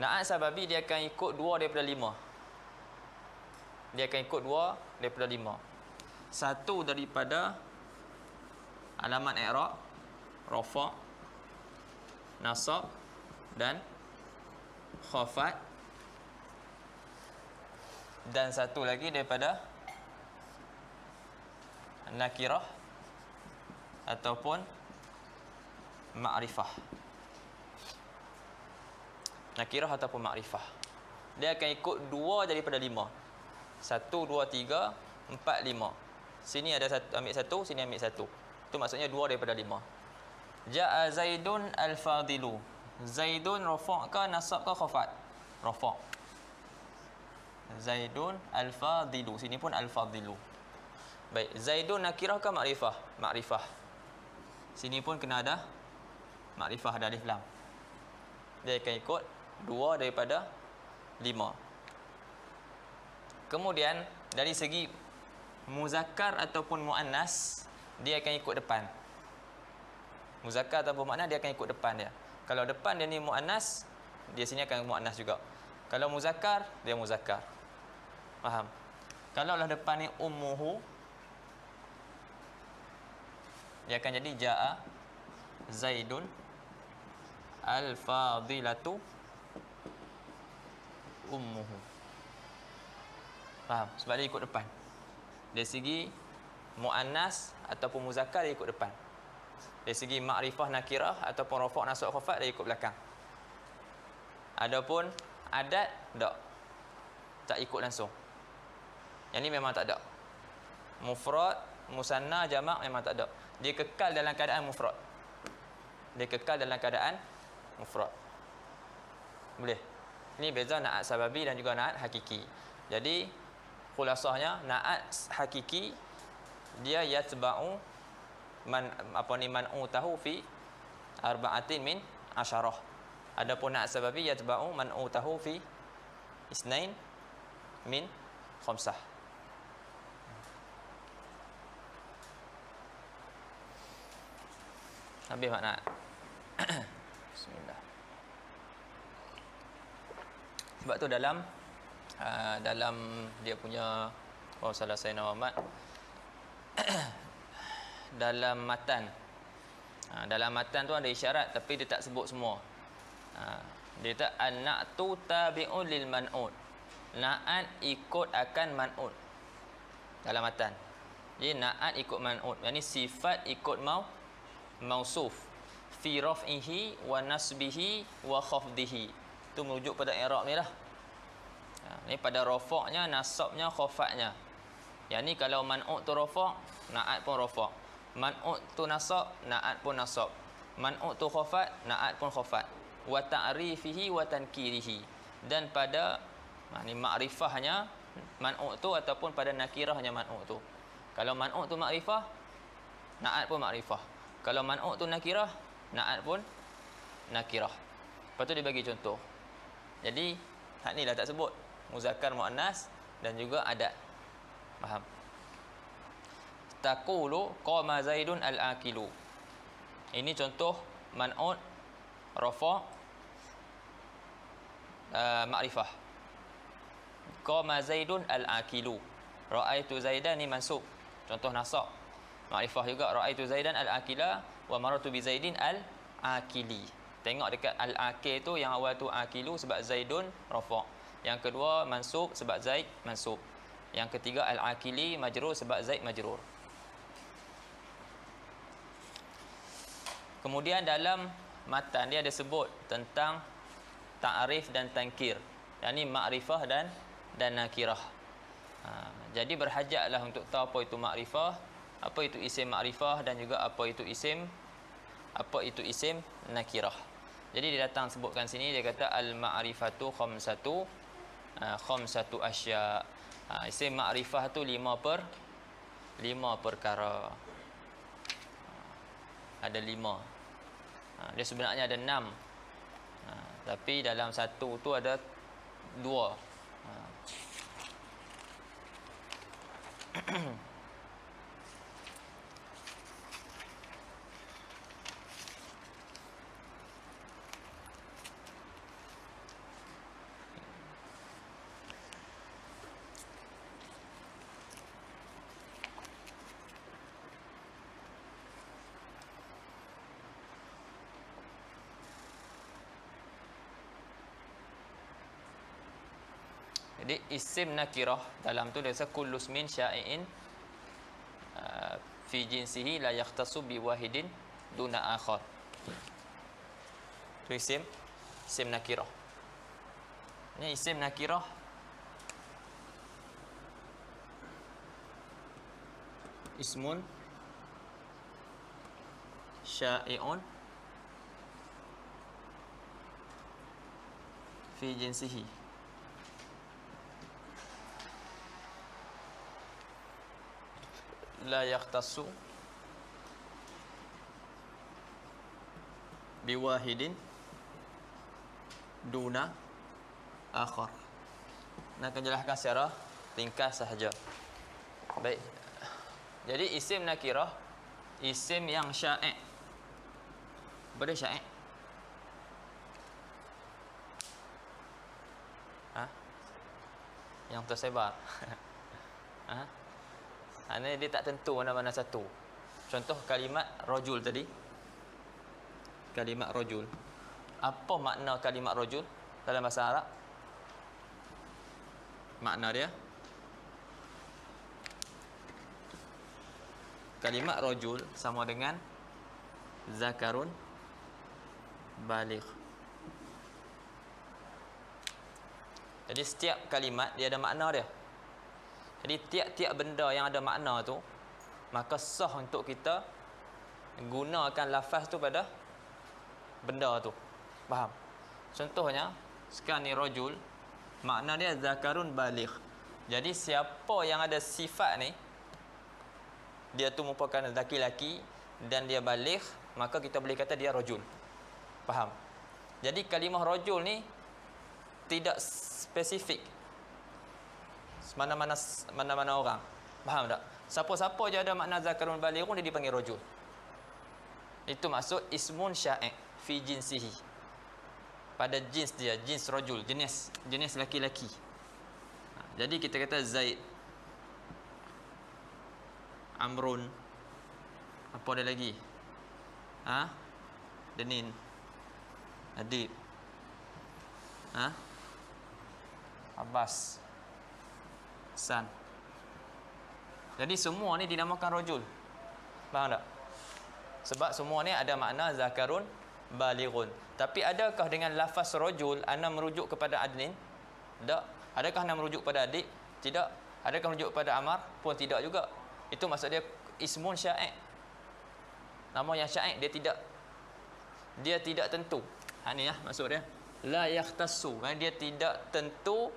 Na'at sababi dia akan ikut 2 daripada 5. Dia akan ikut 2 daripada 5. 1 daripada alamat i'rab, rafa', nasab dan khafat, dan 1 lagi daripada nakirah ataupun ma'rifah. Nakirah ataupun ma'rifah, dia akan ikut 2 daripada 5. 1, 2, 3, 4, 5. Sini ada satu, ambil 1, sini ambil 1. Itu maksudnya 2 daripada 5. Ja'a Zaidun al-fadilu. Zaidun rafa' ke nasab ke khafat? Rafa'. Zaidun al-fadilu. Sini pun al-fadilu. Baik, Zaidun nakirah ke makrifah? Makrifah. Sini pun kena ada makrifah, ada alif lam. Dia akan ikut 2 daripada 5. Kemudian dari segi muzakkar ataupun muannas, dia akan ikut depan. Muzakkar ataupun muannas, dia akan ikut depan dia. Kalau depan dia ni muannas, dia sini akan muannas juga. Kalau muzakkar, dia muzakkar. Faham? Kalau lah depan ni ummuhu, dia akan jadi jaa Zaidun al-fadilatu ummuhu. Faham? Sebab dia ikut depan. Dari segi muannas ataupun muzakkar, dia ikut depan. Dari segi makrifah nakirah ataupun rafa' nasab khafat, dia ikut belakang. Adapun adat, tak ikut langsung. Yang ni memang tak ada. Mufrad, musanna, jamak memang tak ada. Dia kekal dalam keadaan mufrad. Dia kekal dalam keadaan mufrad. Boleh. Ini beza na'at sababi dan juga na'at hakiki. Jadi khulasahnya, na'at hakiki dia yatba'u man'utahu fi arba'atin min asyarah. Adapun na'at sababi yatba'u man'utahu fi isnain min khamsah. Habis makna. Bismillah. Sebab tu dalam dia punya, salah saya Muhammad, dalam matan, dalam matan tu ada isyarat tapi dia tak sebut semua. Dia tak an-na'tu tabi'un lil man'ut. Na'at ikut akan man'ut dalam matan. Jadi na'at ikut man'ut, yakni sifat ikut mausuf fi raf'ihi wa nasbihi wa khafdihi. Itu merujuk pada i'rab ni lah. Ni pada rafa'nya, nasabnya, khafatnya. Yang ni kalau man'ut tu rafa', na'at pun rafa'. Man'ut tu nasab, na'at pun nasab. Man'ut tu khafat, na'at pun khafat. Wa ta'rifihi wa tankirihi. Dan pada ni ma'rifahnya man'ut tu ataupun pada nakirahnya man'ut tu. Kalau man'ut tu ma'rifah, na'at pun ma'rifah. Kalau man'ut tu nakirah, na'at pun nakirah. Lepas tu dia bagi contoh. Jadi hak ni lah tak sebut muzakkar muannas dan juga adat. Faham? Taqulu qama Zaidun al-akilu. Ini contoh man'ut rafa' ma'rifah. Qama Zaidun al-akilu. Ra'aitu Zaidan ni mansub. Contoh nasab. Ma'rifah juga ra'aitu Zaidan al-akila wa marartu bi Zaidin al-akili. Tengok dekat al-akil tu yang awal tu akilu sebab Zaidun rafa'. Yang kedua mansub sebab Zaid mansub. Yang ketiga al-akili majrur sebab Zaid majrur. Kemudian dalam matan dia ada sebut tentang ta'rif dan tankir. Yang ni ma'rifah dan nakirah. Jadi berhajatlah untuk tahu apa itu ma'rifah, apa itu isim ma'rifah dan juga apa itu isim nakirah. Jadi dia datang sebutkan sini, dia kata al-ma'rifatu khamsatu asya. Isim ma'rifah tu 5 perkara. Ada 5. Dia sebenarnya ada 6. Tapi dalam satu tu ada 2. Jadi isim nakirah dalam tu dia kata kullu ismin syai'in fi jinsihi la yahtassu bi wahidin duna akhar. Tu isim nakirah. Ni isim nakirah ismun syai'un fi jinsihi la yahtassu biwahidin duna akhar. Nak jelaskan secara ringkas sahaja. Baik. Jadi isim nakirah isim yang syai'. Boleh syai'? Yang tersebar. Ini dia tak tentu mana-mana satu. Contoh kalimat rajul tadi. Kalimat rajul. Apa makna kalimat rajul dalam bahasa Arab? Makna dia kalimat rajul sama dengan zakarun baligh. Jadi setiap kalimat dia ada makna dia. Jadi tiap-tiap benda yang ada makna tu, maka sah untuk kita gunakan lafaz tu pada benda tu. Faham? Contohnya, sekarang ni rajul, makna dia zakarun baligh. Jadi siapa yang ada sifat ni, dia tu merupakan laki-laki dan dia baligh, maka kita boleh kata dia rajul. Faham? Jadi kalimah rajul ni tidak spesifik. Mana-mana orang. Faham tak? Siapa-siapa je ada makna zakarun balighun dia dipanggil rajul. Itu maksud ismun syai' fi jinsihi. Pada jins dia, jins rajul, jenis laki-laki. Jadi kita kata Zaid, Amrun, apa ada lagi? Denin, Adib, Abbas, San. Jadi semua ni dinamakan rajul. Faham tak? Sebab semua ni ada makna zakarun balighun. Tapi adakah dengan lafaz rajul ana merujuk kepada adnin? Tak. Adakah nak merujuk pada adik? Tidak. Adakah merujuk pada Amar? Pun tidak juga. Itu maksud dia ismun sya'i'. Nama yang sya'i' dia tidak tentu. Ni maksud dia. La yakhtassu. Dia tidak tentu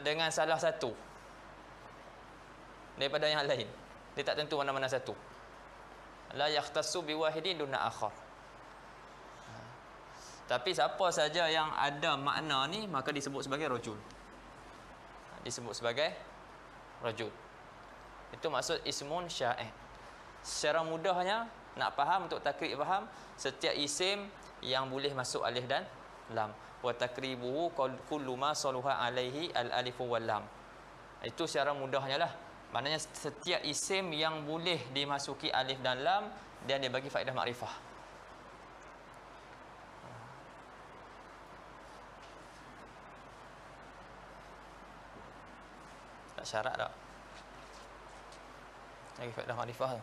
dengan salah satu daripada yang lain. Dia tak tentu mana-mana satu. La yakhtassu biwahidin duna akhar. Tapi siapa saja yang ada makna ni maka disebut sebagai rajul. Disebut sebagai rajul. Itu maksud ismun sya'i'. Secara mudahnya nak faham, untuk takrib faham, setiap isim yang boleh masuk alif dan lam. Wa takribuhu kullu ma saluha alaihi al alif wal lam. Itu secara mudahnya lah. Maknanya setiap isim yang boleh dimasuki alif dan lam, dan dia bagi faedah makrifah. Tak syarat tak? Bagi faedah makrifah tu.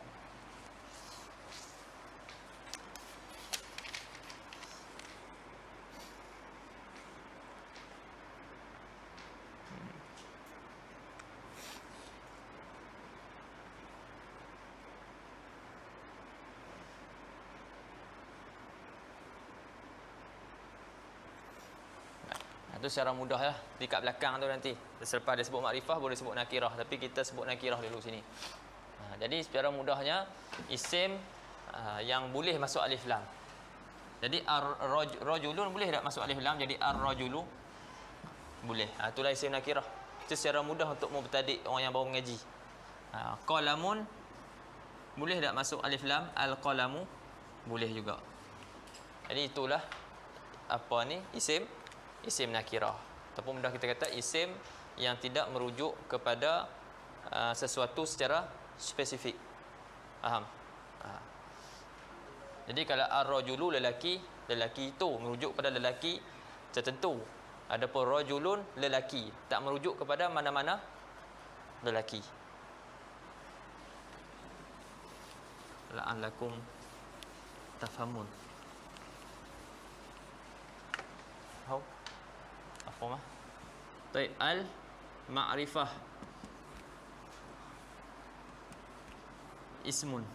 Itu secara mudah lah. Di kat belakang tu nanti. Selepas dia sebut makrifah boleh sebut nakirah. Tapi kita sebut nakirah dulu sini. Jadi secara mudahnya isim yang boleh masuk alif lam. Jadi ar-rajulun boleh tak masuk alif lam? Jadi ar-rajulu boleh. Itulah isim nakirah. Itu secara mudah untuk mubtadi', orang yang baru mengaji. Qalamun boleh tak masuk alif lam? Al-qalamu boleh juga. Jadi itulah apa ni? Isim nakirah. Ataupun mudah kita kata isim yang tidak merujuk kepada sesuatu secara spesifik. Faham? Jadi kalau ar-rajulu lelaki itu merujuk kepada lelaki tertentu. Adapun rajulun lelaki tak merujuk kepada mana-mana lelaki. La'allakum tafhamun. Tahu? Apa mah? Baik, al-ma'rifah ismun.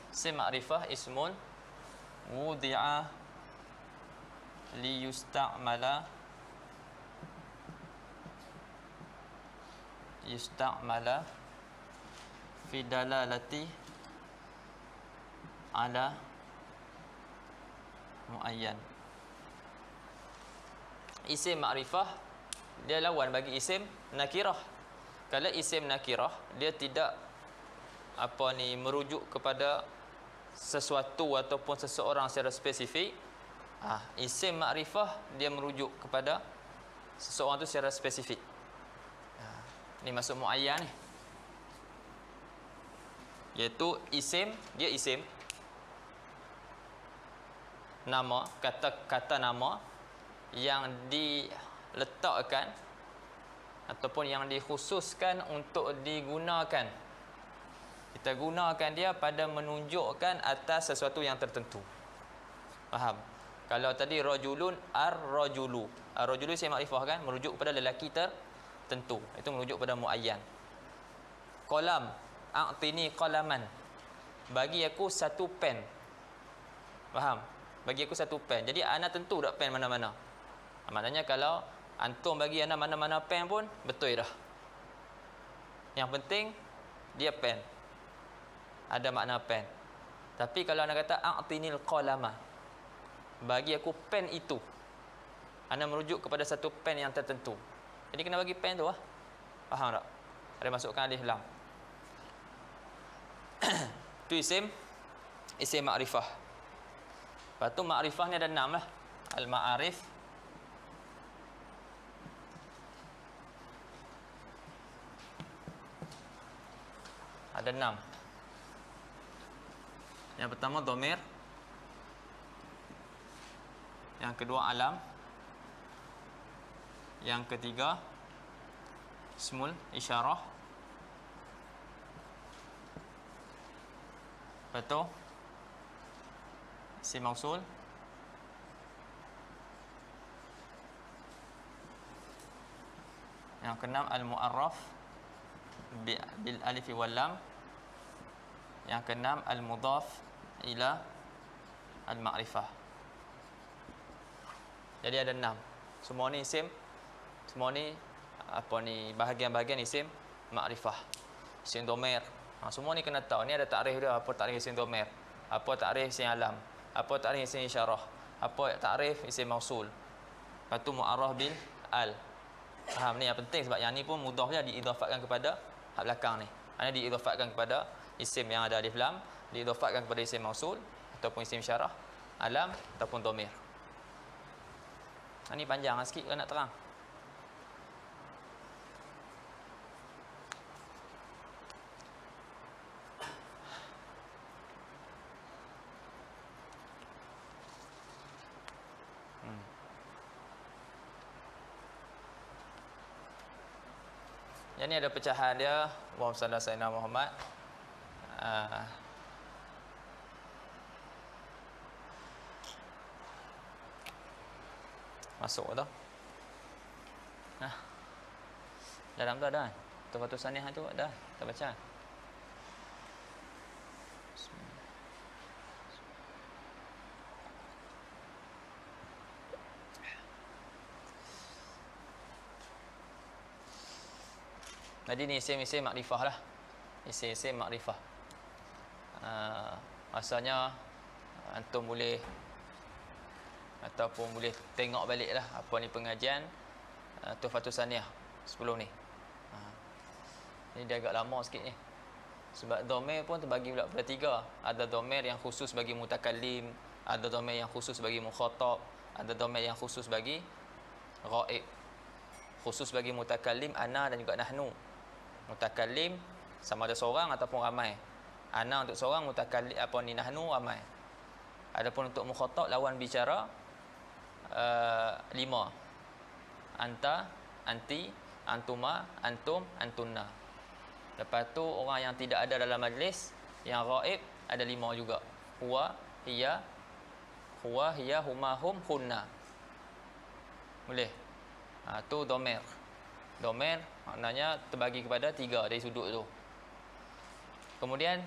Isim ma'rifah ismun wudi'a liyusta'mala fi dalalati ala muayyan. Isim ma'rifah dia lawan bagi isim nakirah. Kalau isim nakirah dia tidak merujuk kepada sesuatu ataupun seseorang secara spesifik. Isim ma'rifah dia merujuk kepada seseorang tu secara spesifik. Ni masuk muayyan ni. Iaitu isim, dia isim nama, kata nama yang diletakkan ataupun yang dikhususkan untuk digunakan. Kita gunakan dia pada menunjukkan atas sesuatu yang tertentu. Faham? Kalau tadi rajulun ar-rajulu. Ar-rajulu isim makrifah kan, merujuk kepada lelaki tertentu. Itu merujuk pada muayyan. Qalam, a'tini qalaman. Bagi aku satu pen. Faham? Bagi aku satu pen. Jadi ana tentu tak pen mana-mana. Maknanya kalau antum bagi ana mana-mana pen pun betul dah. Yang penting dia pen. Ada makna pen. Tapi kalau ana kata a'tinil qalama, bagi aku pen itu, ana merujuk kepada satu pen yang tertentu. Jadi kena bagi pen tu Faham tak? Ada masukkan alif lam. Itu isim makrifah. Lepas tu makrifah ni ada 6 lah. Al-ma'arif, ada 6. Yang pertama dhamir, yang kedua alam, yang ketiga ismul isyarah, betul, isim mausul, Yang keenam al-mu'arraf bil alif wal lam. Yang keenam al-mudhaf ila al-ma'rifah. Jadi ada 6. Semua ni isim, semua ni apa ni, bahagian-bahagian isim ma'rifah. Isim dhamir. Semua ni kena tahu. Ni ada takrif dia, apa takrif isim dhamir, apa takrif isim alam, apa takrif isim isyarah, apa takrif isim mausul. Lepas tu mu'arraf bil al. Faham ni yang penting, sebab yang ni pun mudhaf dia diidhafatkan kepada hak belakang ni. Hanya diidhafatkan kepada isim yang ada alif lam, diidhafatkan kepada isim mausul ataupun isim isyarah, alam ataupun dhamir. Ini panjang sikit kalau nak terang. Yang ni ada pecahan dia. Allahumma salli ala sayyidina Muhammad. Masuk dah. Dalam tu ada. Tufatus Saniyah tu ada. Kita baca. Jadi ni isim-isim makrifah lah. Isim-isim makrifah. Asalnya antum boleh ataupun boleh tengok balik lah apa ni pengajian Tuhfatus Saniyah sebelum ni. Ini dia agak lama sikit ni. Sebab dhamir pun terbagi pula pada 3. Ada dhamir yang khusus bagi mutakallim, ada dhamir yang khusus bagi mukhatab, ada dhamir yang khusus bagi ghaib. Khusus bagi mutakallim ana dan juga nahnu. Mutakallim sama ada seorang ataupun ramai. Ana untuk seorang, mutakallim apa ni, nahnu ramai. Adapun untuk mukhatab lawan bicara 5. Anta, anti, antuma, antum, antunna. Lepas tu orang yang tidak ada dalam majlis, yang ghaib ada 5 juga. Huwa, hiya, huma, hum, hunna. Boleh. Tu dhamir. Dhamir maknanya terbagi kepada 3 dari sudut tu. Kemudian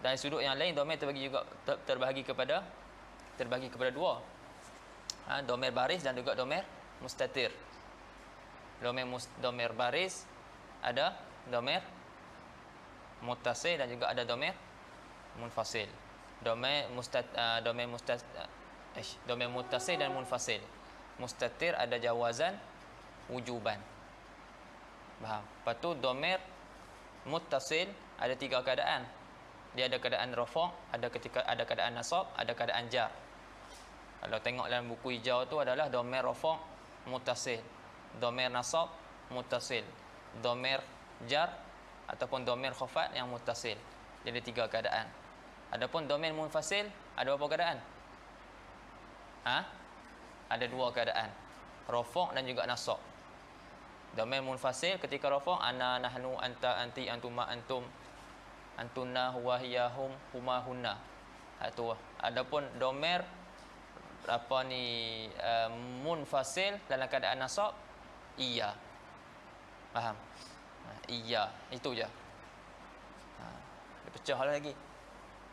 dari sudut yang lain dhamir terbagi kepada 2. Dhamir baris dan juga dhamir mustatir. Dhamir baris ada dhamir muttasil dan juga ada dhamir munfasil. Dhamir muttasil dan munfasil. Mustatir ada jawazan wujuban. Faham? Lepas tu dhamir muttasil ada 3 keadaan. Dia ada keadaan rafa', ada keadaan nasab, ada keadaan jar. Kalau tengok dalam buku hijau tu adalah dhamir rafa' muttasil, dhamir nasab muttasil, dhamir jar ataupun dhamir khafat yang muttasil. Jadi 3 keadaan. Adapun dhamir munfasil ada berapa keadaan? Ada 2 keadaan. Rafa' dan juga nasab. Dhamir munfasil ketika rafa' ana, nahnu, anta, anti, antuma, antum, antunna, huwa, hiya, hum, huma, hunna. Itu. Adapun dhamir munfasil dalam keadaan nasab, iya. Faham? Iya, itu je. Dia pecah lagi.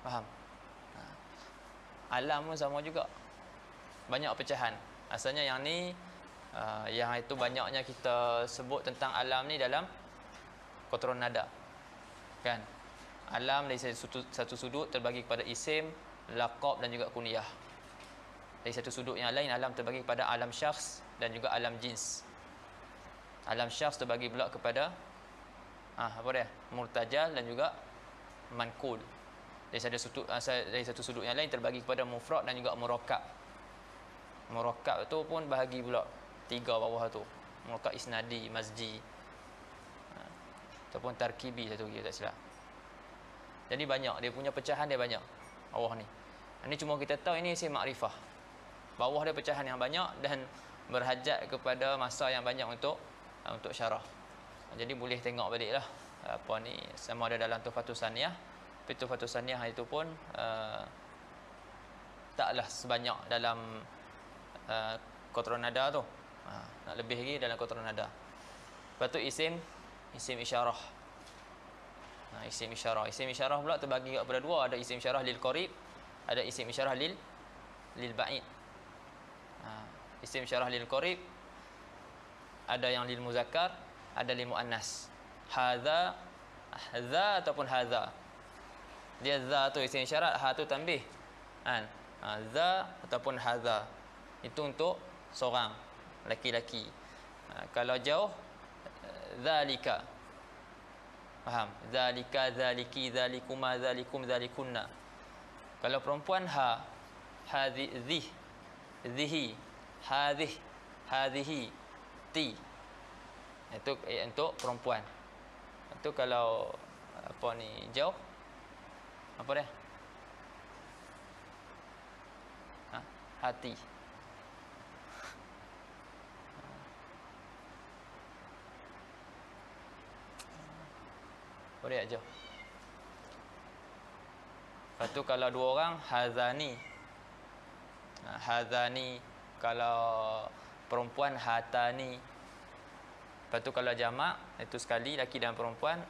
Faham? Alam pun sama juga. Banyak pecahan. Asalnya yang ni yang itu banyaknya kita sebut tentang alam ni dalam Qatrun Nada. Kan? Alam dari satu sudut terbagi kepada isim, laqab dan juga kunyah. Dari satu sudut yang lain alam terbagi kepada alam syakhs dan juga alam jins. Alam syakhs terbagi pula kepada murtajal dan juga manqul. Dari satu sudut yang lain terbagi kepada mufrad dan juga murakkab. Murakkab tu pun bahagi pula 3 bawah tu. Murakkab isnadi, mazji, ataupun tarkibi satu lagi tak silap. Jadi banyak, dia punya pecahan dia banyak. Bawah ni. Ini cuma kita tahu ini isim makrifah. Bawah dia pecahan yang banyak dan berhajat kepada masa yang banyak untuk syarah. Jadi boleh tengok baliklah apa ni sama ada dalam Tuhfatus Saniyah. Tapi Tuhfatus Saniyah itu pun taklah sebanyak dalam Qatrun Nada tu. Nak lebih lagi dalam Qatrun Nada. Lepas tu isim isyarah. Isim isyarah. Isim isyarah pula terbagi kepada dua. Ada isim isyarah lil qarib, ada isim isyarah lil ba'id. Isim isyarah lil qarib ada yang lil muzakkar, ada lil muannas. Hadza, za ataupun hadza. Dia za tu isim isyarat, ha tu tanbih. Kan? Za ataupun hadza. Itu untuk seorang laki-laki. Kalau jauh, zalika. Faham? Zalika, zaliki, zalikuma, zalikum, zalikunna. Kalau perempuan, ha, hadhi, zih, zihi, hadhih, hadhihi, ti. Itu untuk perempuan. Itu kalau apa ni jauh, apa dia? Hati. Boleh aja. Lepas tu kalau dua orang, hazani. Hazani. Kalau perempuan, hatani. Lepas tu kalau jamak, itu sekali laki dan perempuan,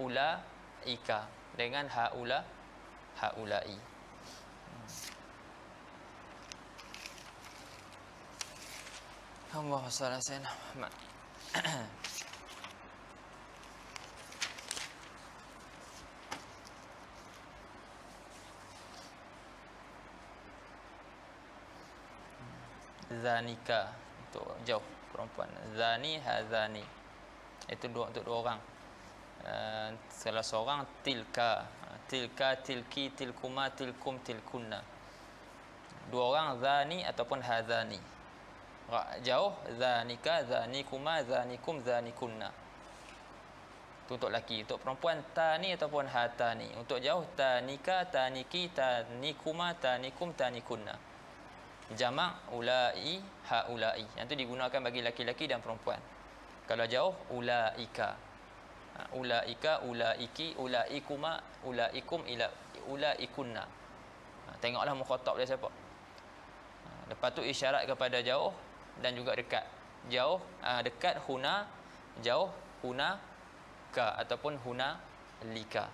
ulaika. Dengan haulai. Allahumma shalli ala sayyidina Muhammad. Zanika untuk jauh perempuan. Zani, hazani. Itu untuk dua orang. Salah seorang tilka, tilki, tilkuma, tilkum, tilkunna. Dua orang zani ataupun hazani. Jauh zanika, zanikuma, zanikum, zanikunna. Itu untuk laki. Untuk perempuan tani ataupun hatani. Untuk jauh tanika, taniki, tanikuma, tanikum, tanikunna. Jamak ulai, haulai. Yang itu digunakan bagi laki-laki dan perempuan. Kalau jauh ulaika. Ulaika, ulaiki, ulaikuma, ulaikum, ulaikunna. Tengoklah mukhatab dia siapa. Lepas tu isyarat kepada jauh dan juga dekat. Jauh, dekat huna, jauh huna ka ataupun huna lika.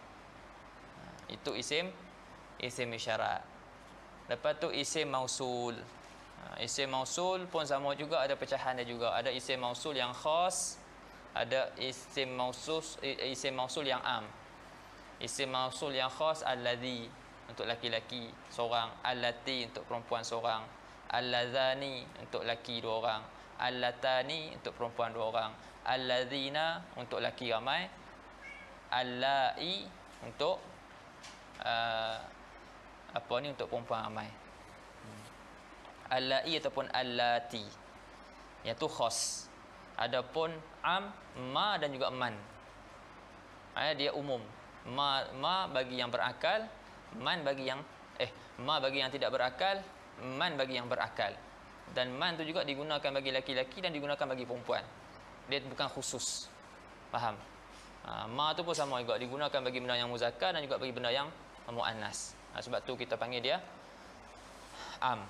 Itu isim isyarat. Lepas tu isim mausul. Isim mausul pun sama juga, ada pecahan dia juga. Ada isim mausul yang khas, ada isim mausul yang am. Isim mausul yang khas alladhi untuk laki-laki seorang, allati untuk perempuan seorang, alladzani untuk laki dua orang, allatani untuk perempuan dua orang, alladzina untuk laki ramai, allai untuk untuk perempuan ramai. Allai ataupun allati. Yang tu khas. Adapun am, ma dan juga man. Dia umum. Ma bagi yang berakal, man bagi yang ma bagi yang tidak berakal, man bagi yang berakal. Dan man tu juga digunakan bagi laki-laki dan digunakan bagi perempuan. Dia bukan khusus. Faham? Ma tu pun sama juga, digunakan bagi benda yang muzakkar dan juga bagi benda yang muannas. Sebab tu kita panggil dia am.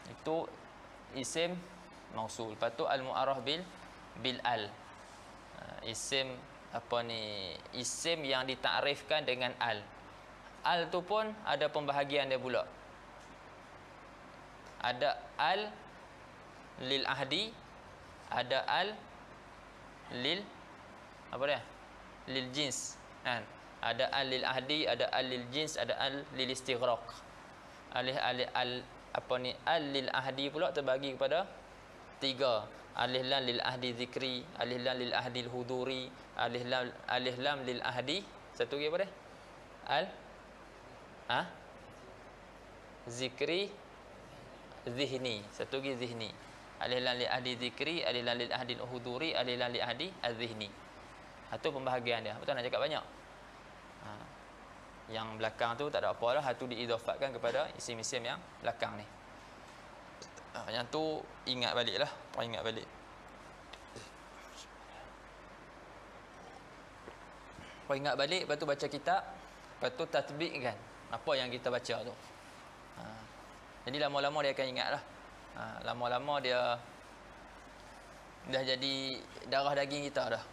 Itu isim mausul. Lepas tu al-mu'arraf bil al. Isim isim yang ditakrifkan dengan al. Al tu pun ada pembahagian dia pula. Ada al lil ahdi, ada al lil lil jins, kan? Ada al lil ahdi, ada al lil jins, ada al lil istighraq. Al lil ahdi pula terbagi kepada tiga. Alif lam lil ahdi zikri, alif lam lil ahdi huduri, alif lam lil ahdi satu lagi apa dia? Zikri zihni, satu lagi zihni. Alif lam lil ahdi zikri, alif lam lil ahdi huduri, alif lam lil ahdi az-zihni. Itu pembahagian dia. Betul nak cakap banyak. Yang belakang tu tak ada apa lah. Itu diidafatkan kepada isim-isim yang belakang ni. Yang tu ingat balik lah. Ingat balik. Ingat balik, lepas tu baca kitab, lepas tu tatbik kan apa yang kita baca tu. Jadi lama-lama dia akan ingat lah. Lama-lama dia dah jadi darah daging kita dah.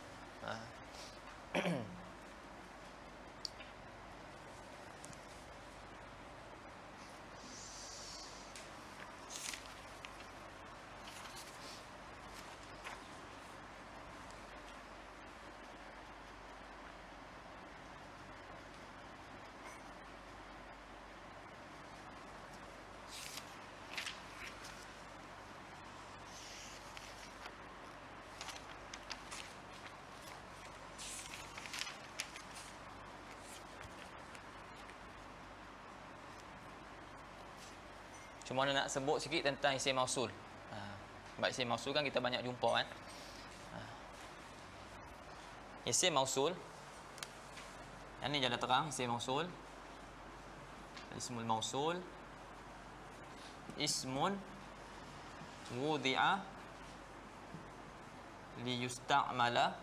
Cuma nak sebut sikit tentang isim mausul. Sebab isim mausul kan kita banyak jumpa kan. Isim mausul. Yang ni je dah terang isim mausul. Ismul mausul. Ismun wudi'a liyusta'mala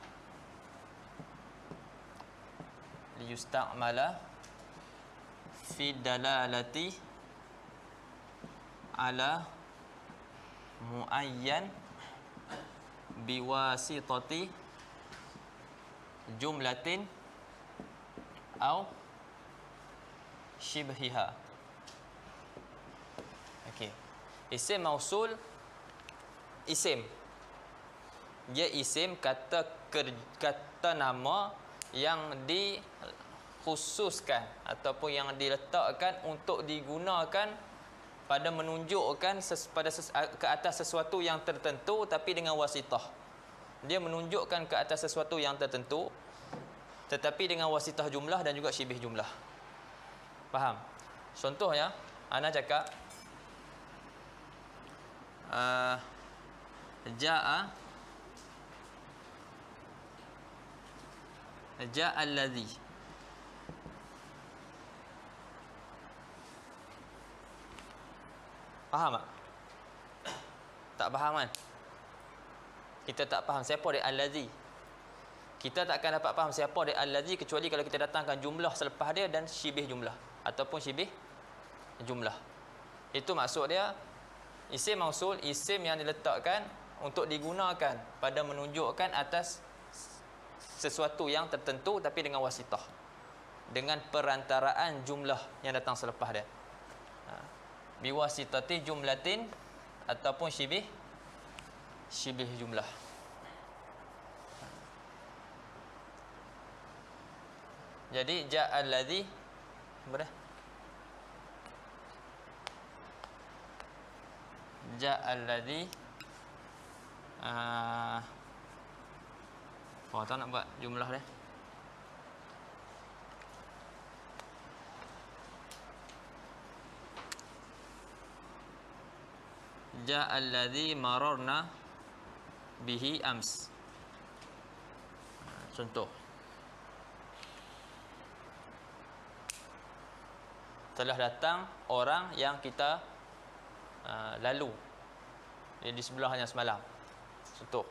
fi dalalati ala muayyan biwasitati jumlatin au shibhiha. Okey. Isim mausul, isim. Dia isim kata nama yang dikhususkan ataupun yang diletakkan untuk digunakan pada menunjukkan ke atas sesuatu yang tertentu tapi dengan wasitah. Dia menunjukkan ke atas sesuatu yang tertentu tetapi dengan wasitah jumlah dan juga syibih jumlah. Faham? Contohnya, ana cakap Ja'a allazi. Faham tak? Tak faham kan? Kita tak faham siapa dia allazi. Kita tak akan dapat faham siapa dia allazi kecuali kalau kita datangkan jumlah selepas dia dan syibih jumlah ataupun syibih jumlah. Itu maksud dia isim mausul, isim yang diletakkan untuk digunakan pada menunjukkan atas sesuatu yang tertentu tapi dengan wasitah, dengan perantaraan jumlah yang datang selepas dia. Biwasitati jumlatin ataupun syibih jumlah. Jadi ja'al ladzi apa dah? Ja'al ladzi tak nak buat jumlah dia. Ja'al ladzi mararna bihi ams. Contoh, telah datang orang yang kita lalu di sebelahnya semalam. Contoh.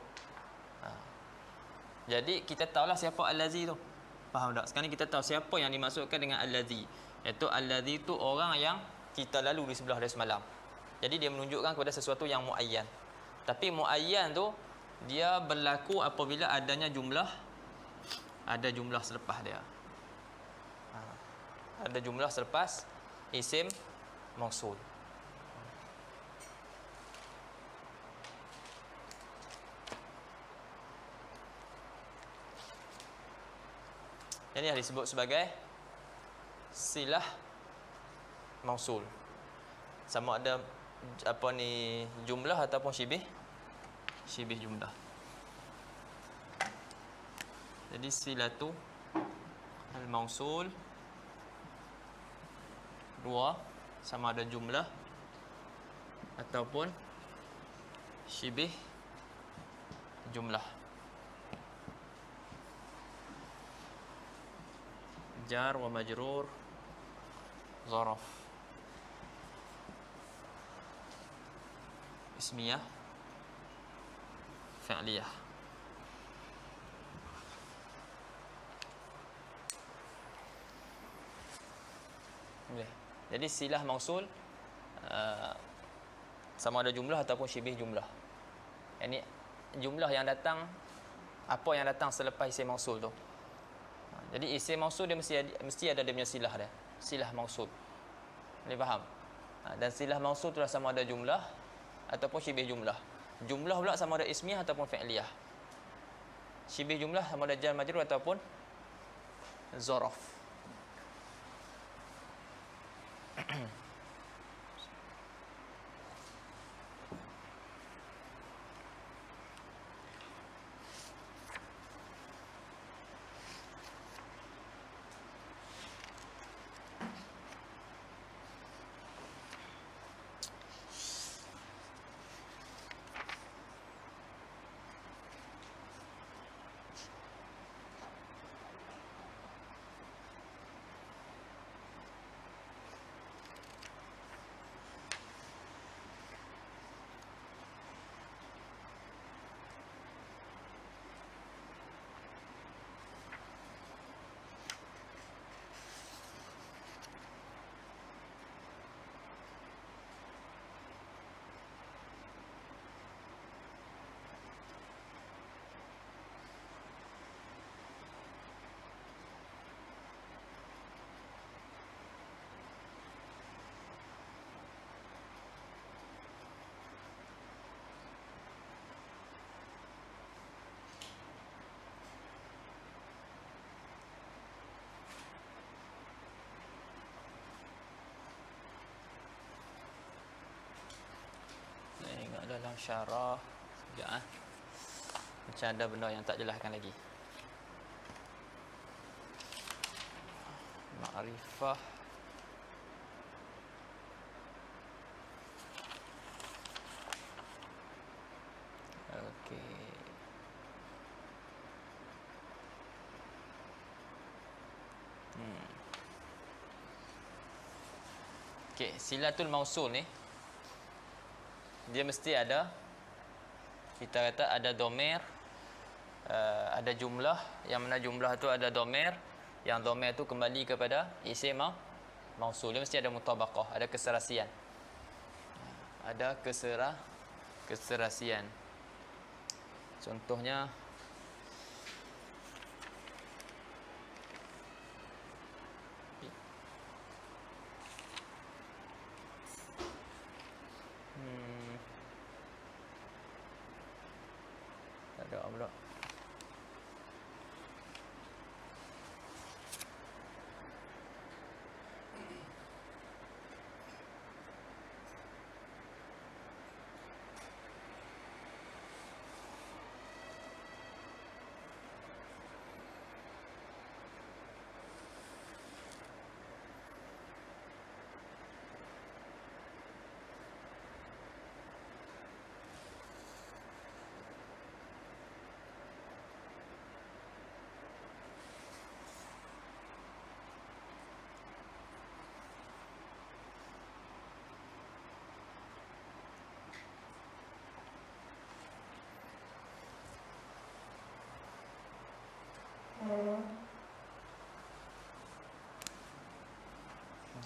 Jadi kita tahulah siapa al-ladzi tu. Faham tak? Sekarang ni kita tahu siapa yang dimaksudkan dengan al-ladzi. Iaitu al-ladzi tu orang yang kita lalu di sebelah dia semalam. Jadi dia menunjukkan kepada sesuatu yang muayyan. Tapi muayyan tu dia berlaku apabila ada jumlah selepas dia. Ada jumlah selepas isim mausul. Ini yang disebut sebagai silah mausul. Sama ada jumlah ataupun syibih jumlah. Jadi silatu al-mausul dua, sama ada jumlah ataupun syibih jumlah. Jar wa majrur zaraf ismiyah fi'liyah. Jadi silah mausul sama ada jumlah ataupun syibih jumlah. Ini jumlah yang datang, apa yang datang selepas isim mausul tu. Jadi isim mausul dia mesti ada dia punya silah dia. Silah mausul. Boleh faham? Dan silah mausul tu sama ada jumlah ataupun syibih jumlah. Jumlah pula sama ada ismiyah ataupun fi'liyah. Syibih jumlah sama ada jar majrur ataupun zaraf. Tengok dalam syarah sekejap. Macam ada benda yang tak jelaskan lagi. Ma'rifah. Okey. Okey, silatul mausul ni dia mesti ada, kita kata ada domer, ada jumlah, yang mana jumlah tu ada domer, yang domer tu kembali kepada isim mausul. Dia mesti ada mutabaqah, ada keserasian. Ada keserasian. Contohnya ada pula.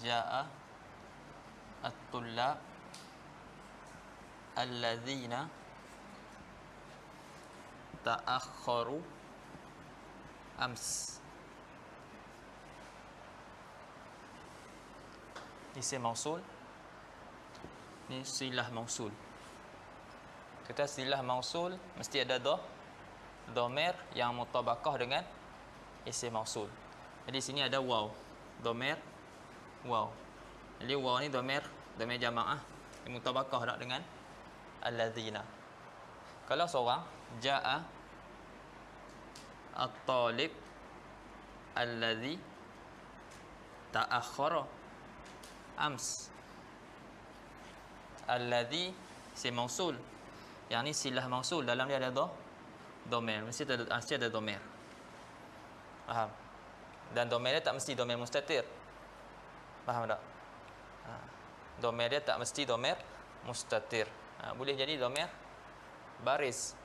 Ja'a at-tullab alladzina ta'akhkharu ams. Isim mausul ni silah mausul. Kita silah mausul mesti ada domer yang mutabaqah dengan isim mausul. Jadi sini ada waw, domer waw. Jadi waw ni domer jamaah yang mutabaqah tak dengan alladzina. Kalau seorang jaa at-talib alladzi ta'akhkhara ams. Alladzi isim mausul, yang ni silah mausul, dalam dia ada domer, mesti ada domer. Faham? Dan domer dia tak mesti domer mustatir. Faham tak? Domer dia tak mesti domer mustatir. Boleh jadi domer baris.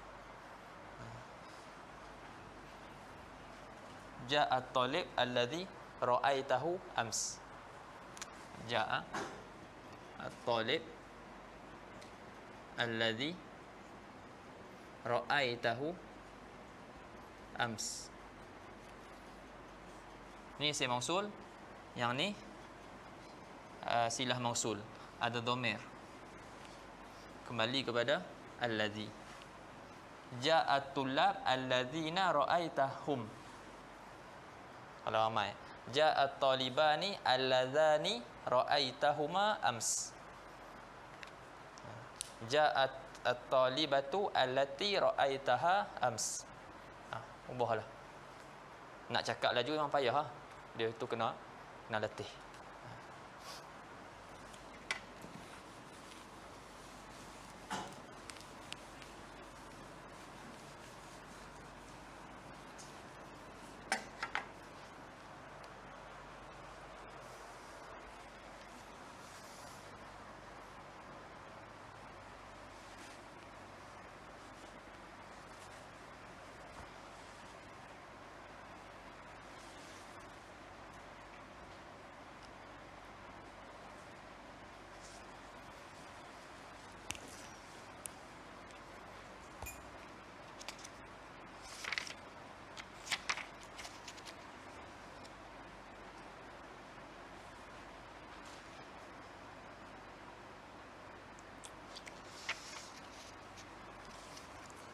Ja'a at-talib alladhi ra'aitahu ams. Ja'a at-talib alladhi ra'aitahu ams. Ni isim mausul, yang ni silah mausul, ada dhamir, kembali kepada alladhi. Ja'at tullab alladzina ra'aitahum, kalau ramai. Ja'at talibani alladzani ra'aitahuma ams. Ja'at at-talibatu allati ra'aitaha ams. Ubahlah. Nak cakap laju memang payah. Dia tu kena latih.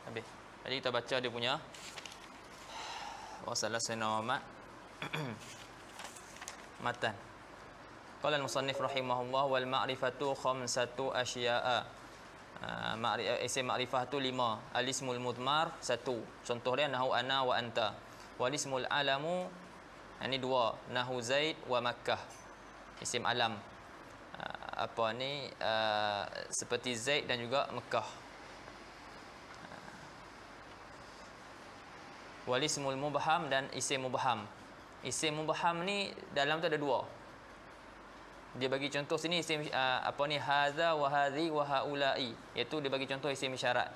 Habis. Jadi kita baca dia punya wasallallahu alaihi matan. Qala al-musannif rahimahullah wal ma'rifatu khamsatu asya'a. Isim ma'rifah tu 5. Al-ismul mudmar 1. Contoh dia nahu ana wa anta. Wal ismul alamu ini 2. Nahu Zaid wa Makkah. Isim alam. Seperti Zaid dan juga Mekah. Wal ismul mubham dan isim mubham. Isim mubham ni dalam tu ada 2. Dia bagi contoh sini isim hadza wa hadhi wa haula'i, iaitu dia bagi contoh isim isyarat.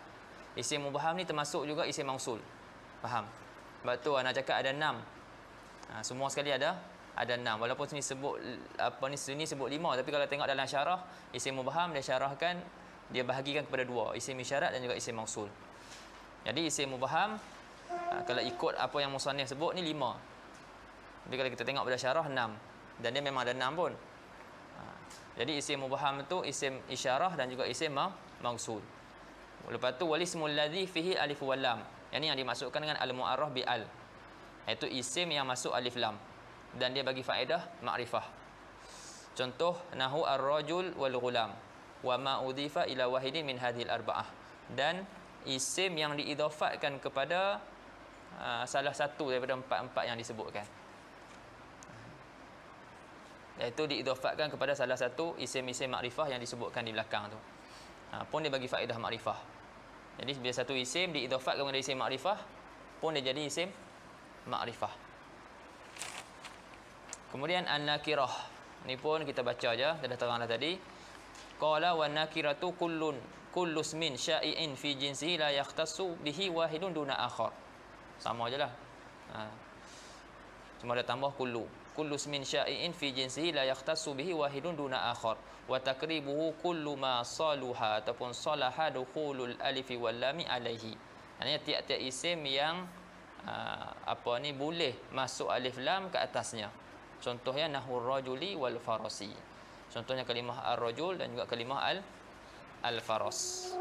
Isim mubham ni termasuk juga isim mausul. Faham? Sebab tu nak cakap ada 6. Semua sekali ada 6. Walaupun sini sebut sini sebut 5, tapi kalau tengok dalam syarah isim mubham dia syarahkan, dia bahagikan kepada 2, isim isyarat dan juga isim mausul. Jadi isim mubham kalau ikut apa yang musannif sebut ni 5. Tapi kalau kita tengok pada syarah 6, dan dia memang ada 6 pun. Jadi isim mubham tu isim isyarah dan juga isim mausul. Lepas tu wal ismul ladzi fihi alif wal lam. Yang ni yang dimaksudkan dengan al mu'arraf bi al. Iaitu isim yang masuk alif lam dan dia bagi faedah makrifah. Contoh nahu ar-rajul wal ghulam wa ma udhifa ila wahidin min hadhil arba'ah. Dan isim yang diidhafatkan kepada salah satu daripada 4 yang disebutkan, iaitu diidhafatkan kepada salah satu isim-isim makrifah yang disebutkan di belakang tu, pun dia bagi faedah makrifah. Jadi bila satu isim diidhafatkan kepada isim makrifah, pun dia jadi isim makrifah. Kemudian an-nakirah ni pun kita baca aja, dah terang dah tadi. Qala wan nakiratu kullu ismin sya'i'in fi jinsihi la yahtassu bihi wahidun duna akhar. Sama ajalah. Cuma ada tambah kullu ismin sya'i'in fi jinsihi la yahtassu bihi wahidun duna akhar. Wa takribuhu kullu ma saluha ataupun salaha dukhulul alifi wal lami alaihi. Maksudnya tiap-tiap isim yang boleh masuk alif lam ke atasnya. Contohnya nahur rajuli wal farasi. Contohnya kalimah ar-rajul dan juga kalimah al-faras.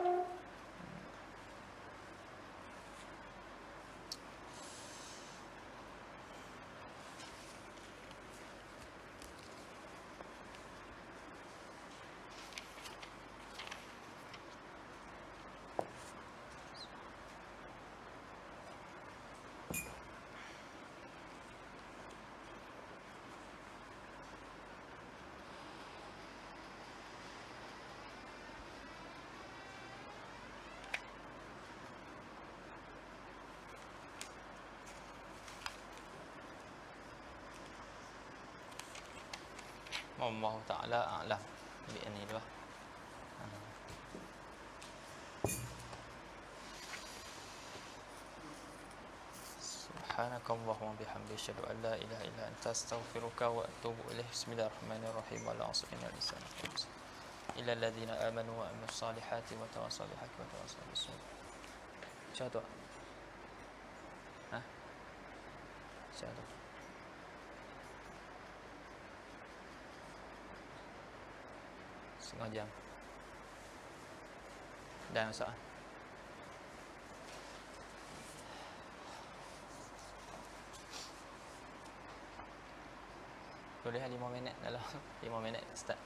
Allah Ta'ala a'lam bi'ani dua. Subhanakallahumma bihamdika asyhadu an la ilaha illa anta astaghfiruka wa atubu ilaik. Bismillahirrahmanirrahim. Wa la asrina lisan. Illal ladzina amanu wa amilus salihati wa tawassaw bil haqqi wa tawassaw bis sabr. Macam tu. Ha? Macam tu. Setengah jam. Dah masak. Boleh 5 minit dalam 5 minit start.